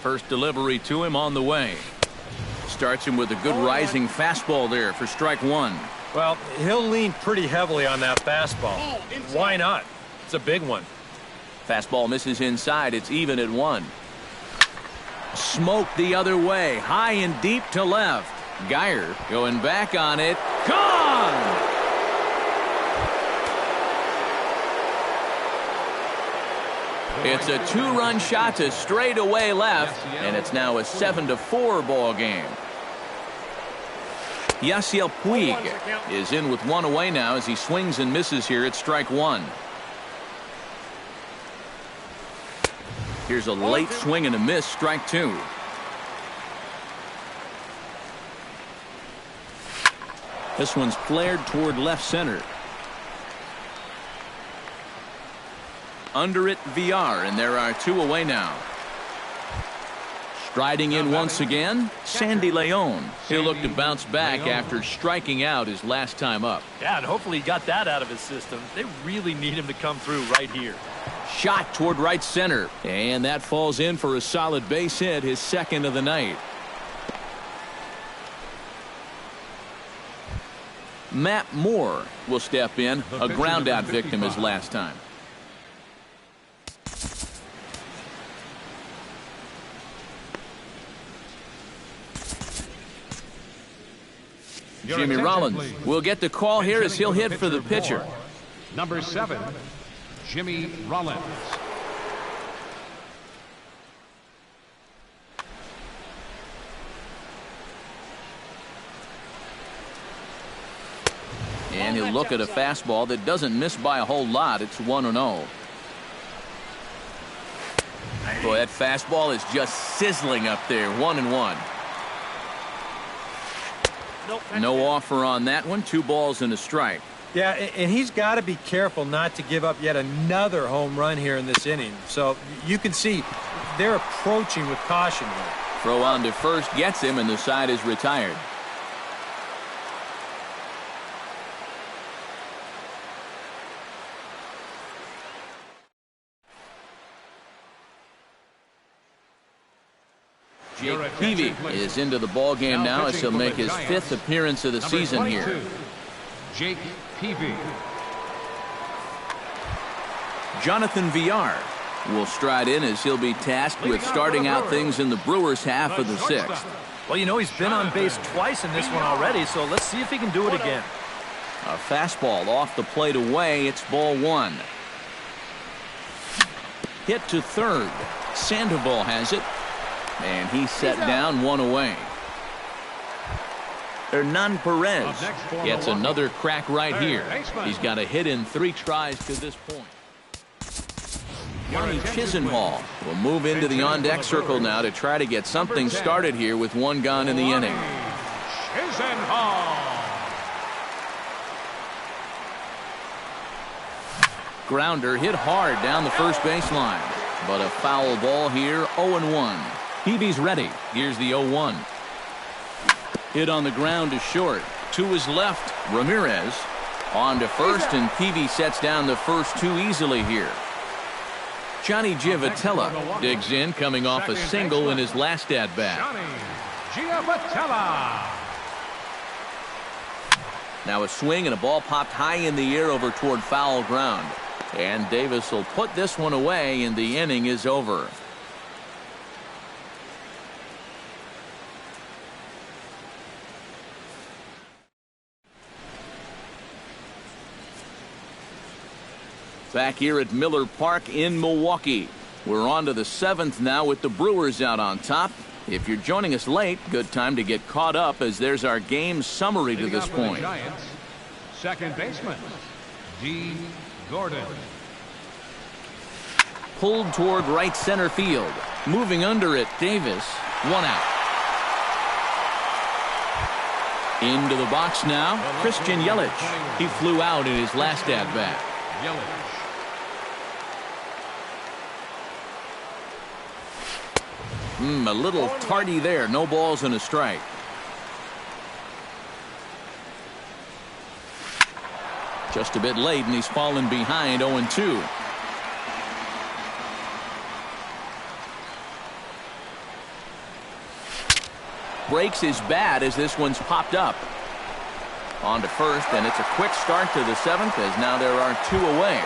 First delivery to him on the way. Starts him with a good rising fastball there for strike one. Well, he'll lean pretty heavily on that fastball. Why not? It's a big one. Fastball misses inside. It's even at one. Smoke the other way. High and deep to left. Geyer going back on it. Gone! It's a two-run shot to straightaway left, and it's now a 7-4 ball game. Yasiel Puig is in with one away now as he swings and misses here at strike one. Here's a late swing and a miss, strike two. This one's flared toward left center. Under it, VR, and there are two away now. Striding in once again, Sandy Leon. He'll look to bounce back after striking out his last time up. Yeah, and hopefully he got that out of his system. They really need him to come through right here. Shot toward right center, and that falls in for a solid base hit, his second of the night. Matt Moore will step in, a ground out victim his last time. Jimmy Rollins will get the call here as he'll hit for the pitcher. Number 7, Jimmy Rollins. And he'll look at a fastball that doesn't miss by a whole lot. It's 1-0. Boy, that fastball is just sizzling up there. 1-1. No offer on that one. 2 balls and a strike. Yeah, and he's got to be careful not to give up yet another home run here in this inning. So you can see they're approaching with caution here. Throw on to first gets him, and the side is retired. Jake Peavy is into the ball game now as he'll make his 5th appearance of the season here. Jake Peavy. Jonathan VR will stride in as he'll be tasked with starting out things in the Brewers' half of the 6th. Well, you know, he's been on base twice in this one already, so let's see if he can do it again. A fastball off the plate away. It's ball 1. Hit to third. Sandoval has it. And he's set down, 1 away. Hernan Perez gets another crack right here. He's got a hit in 3 tries to this point. Johnny Chisenhall will move into the on-deck circle now to try to get something started here with 1 gone in the inning. Chisenhall. Grounder hit hard down the first baseline. But a foul ball here, 0-1. Peavy's ready. Here's the 0-1. Hit on the ground to short. To his left, Ramirez. On to first, and Peavy sets down the first 2 easily here. Johnny Giavotella digs in, coming off a single in his last at-bat. Johnny Giavotella. Now a swing and a ball popped high in the air over toward foul ground. And Davis will put this one away, and the inning is over. Back here at Miller Park in Milwaukee. We're on to the 7th now with the Brewers out on top. If you're joining us late, good time to get caught up as there's our game summary to this point. Giants, second baseman, Dean Gordon. pulled toward right center field. Moving under it, Davis. 1 out. Into the box now, Christian Yelich. He flew out in his last at-bat. A little tardy there. No balls and a strike. Just a bit late, and he's fallen behind 0-2. Breaks his bat as this one's popped up. On to first, and it's a quick start to the 7th as now there are 2 away.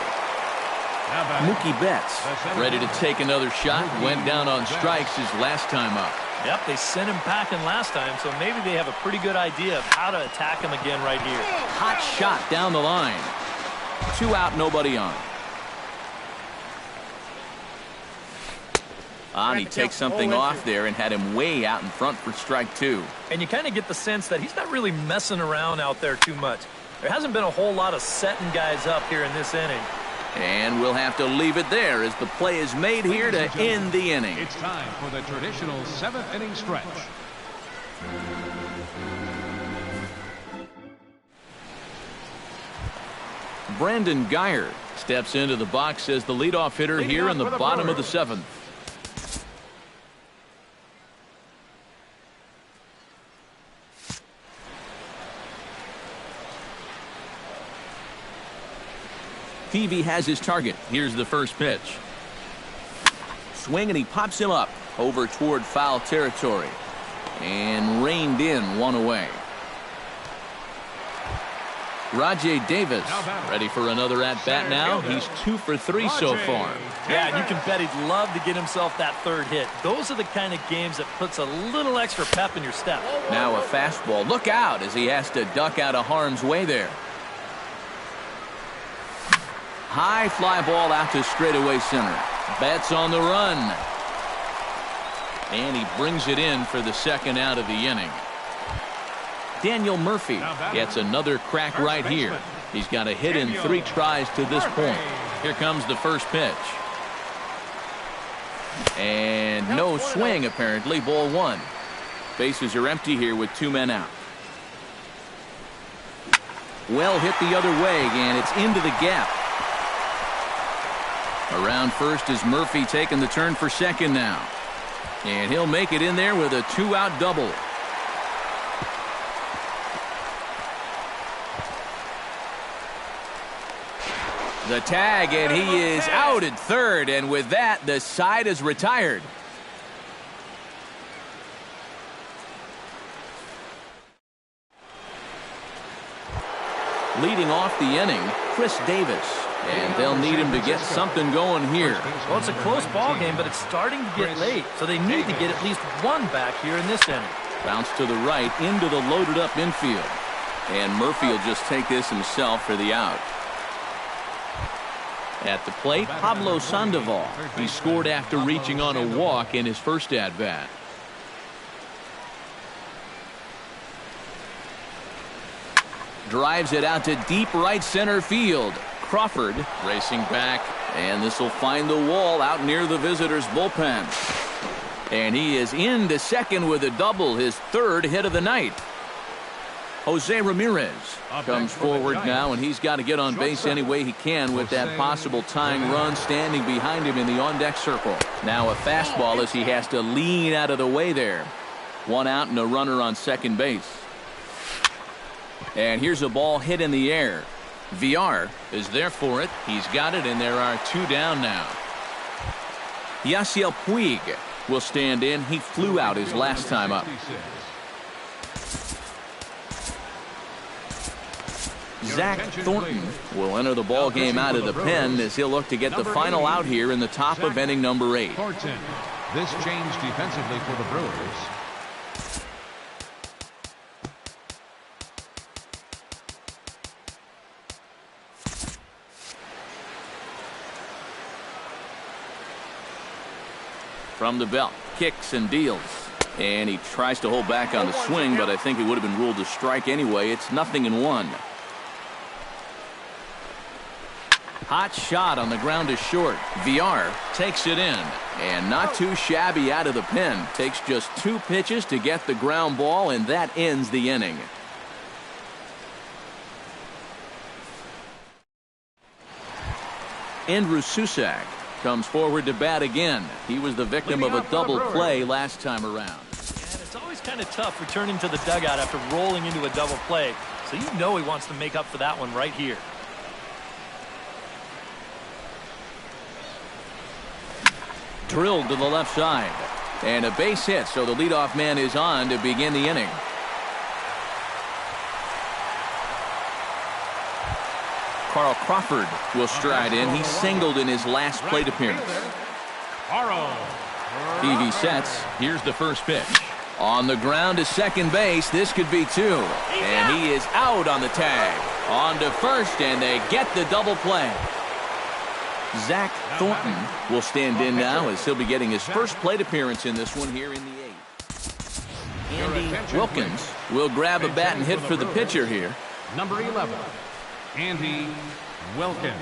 Mookie Betts ready to take another shot. Went down on strikes his last time up. Yep, they sent him packing last time, so maybe they have a pretty good idea of how to attack him again right here. Hot shot down the line. 2 out, nobody on. He takes something off there and had him way out in front for strike 2. And you kind of get the sense that he's not really messing around out there too much. There hasn't been a whole lot of setting guys up here in this inning. And we'll have to leave it there as the play is made here to end the inning. It's time for the traditional 7th inning stretch. Brandon Guyer steps into the box as the leadoff hitter here in the bottom of the 7th. Peavy has his target. Here's the first pitch. Swing, and he pops him up over toward foul territory. And reined in, 1 away. Rajay Davis ready for another at-bat now. He's 2 for 3 so far. Yeah, and you can bet he'd love to get himself that 3rd hit. Those are the kind of games that puts a little extra pep in your step. Now a fastball. Look out as he has to duck out of harm's way there. High fly ball out to straightaway center. Betts on the run. And he brings it in for the 2nd out of the inning. Daniel Murphy gets another crack right here. He's got a hit in 3 tries to this point. Here comes the first pitch. And no swing apparently. Ball 1. Bases are empty here with 2 men out. Well hit the other way, and it's into the gap. Around first is Murphy taking the turn for second now. And he'll make it in there with a 2-out double. The tag, and he is out at third, and with that, the side is retired. Leading off the inning, Chris Davis. And they'll need him to get something going here. Well, it's a close ball game, but it's starting to get late, so they need to get at least 1 back here in this inning. Bounce to the right into the loaded up infield. And Murphy will just take this himself for the out. At the plate, Pablo Sandoval. He scored after reaching on a walk in his first at-bat. Drives it out to deep right center field. Crawford racing back, and this will find the wall out near the visitors' bullpen. And he is into second with a double, his 3rd hit of the night. Jose Ramirez comes forward now, and he's got to get on base any way he can with that possible tying run standing behind him in the on-deck circle. Now a fastball as he has to lean out of the way there. 1 out and a runner on second base. And here's a ball hit in the air. VR is there for it. He's got it, and there are 2 down now. Yasiel Puig will stand in. He flew out his last time up. Zach Thornton will enter the ball game out of the pen as he'll look to get the final out here in the top of inning number 8. This change defensively for the Brewers. From the belt, kicks and deals. And he tries to hold back on the swing, but I think it would have been ruled a strike anyway. It's 0-1. Hot shot on the ground is short. VR takes it in. And not too shabby out of the pen. Takes just 2 pitches to get the ground ball, and that ends the inning. Andrew Susak comes forward to bat again. He was the victim of a double play last time around. And it's always kind of tough returning to the dugout after rolling into a double play. So you know he wants to make up for that one right here. Drilled to the left side. And a base hit, so the leadoff man is on to begin the inning. Carl Crawford will stride in. He singled in his last plate appearance. TV sets. Here's the first pitch. On the ground to second base. This could be 2. And he is out on the tag. On to first, and they get the double play. Zach Thornton will stand in now as he'll be getting his first plate appearance in this one here in the 8th. Andy Wilkins will grab a bat and hit for the pitcher here. Number 11, Andy Wilkins.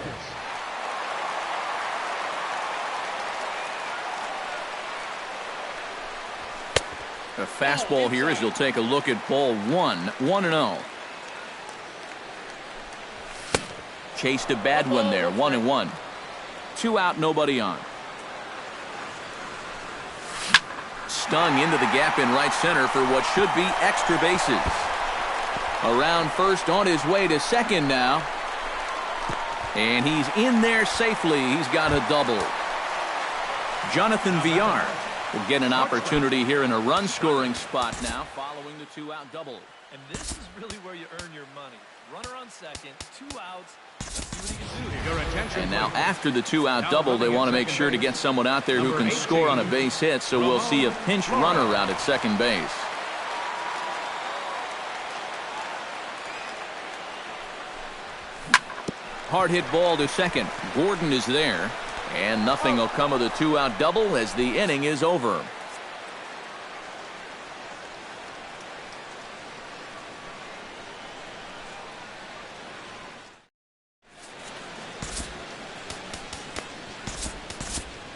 A fastball here as you'll take a look at ball 1, 1-0. Chased a bad one there, 1-1. 2 out, nobody on. Stung into the gap in right center for what should be extra bases. Around first, on his way to second now. And he's in there safely. He's got a double. Jonathan Villar will get an opportunity here in a run-scoring spot now following the 2-out double. And this is really where you earn your money. Runner on second, 2 outs. Let's see what he can do here. And now after the 2-out double, they want to make sure to get someone out there who can score on a base hit, so we'll see a pinch runner out at second base. Hard hit ball to second. Gordon is there, and nothing will come of the 2-out double as the inning is over.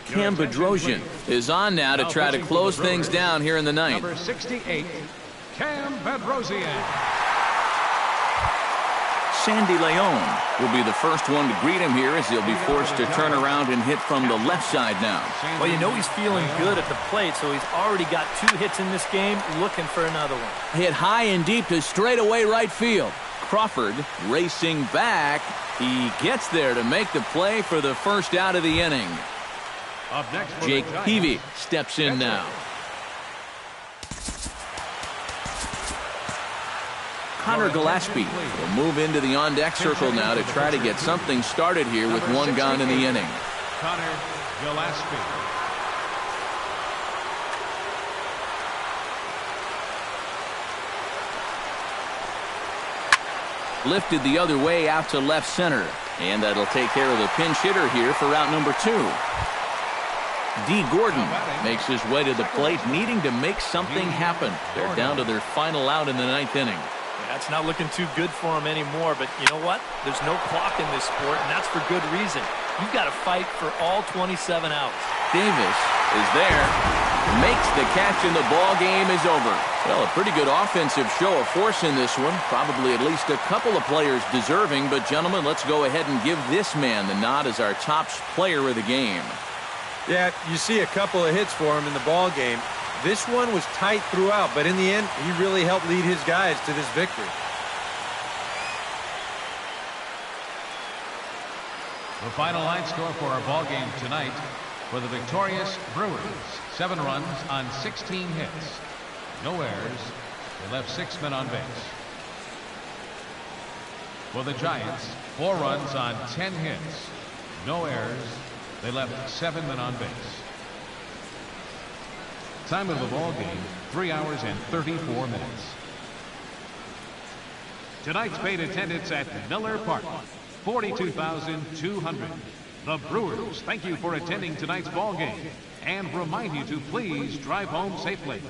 Cam Bedrosian is on now to try to close things down here in the 9th. Number 68, Cam Bedrosian. Sandy Leon will be the first one to greet him here as he'll be forced to turn around and hit from the left side now. Well, you know he's feeling good at the plate, so he's already got 2 hits in this game, looking for another one. Hit high and deep to straightaway right field. Crawford racing back. He gets there to make the play for the first out of the inning. Up next, Jake Peavy steps in now. Connor Gillespie will move into the on-deck circle now to try to get something started here with 1 gone in the inning. Connor Gillespie. Lifted the other way out to left center. And that'll take care of the pinch hitter here for out number 2. D. Gordon makes his way to the plate, needing to make something happen. They're down to their final out in the 9th inning. Yeah, it's not looking too good for him anymore, but you know what? There's no clock in this sport, and that's for good reason. You've got to fight for all 27 outs. Davis is there, makes the catch, and the ball game is over. Well, a pretty good offensive show of force in this one. Probably at least a couple of players deserving, but gentlemen, let's go ahead and give this man the nod as our top player of the game. Yeah, you see a couple of hits for him in the ball game. This one was tight throughout, but in the end, he really helped lead his guys to this victory. The final line score for our ball game tonight for the victorious Brewers: 7 runs on 16 hits. No errors. They left 6 men on base. For the Giants, 4 runs on 10 hits. No errors. They left 7 men on base. Time of the ball game, 3 hours and 34 minutes. Tonight's paid attendance at Miller Park, 42,200. The Brewers thank you for attending tonight's ball game and remind you to please drive home safely.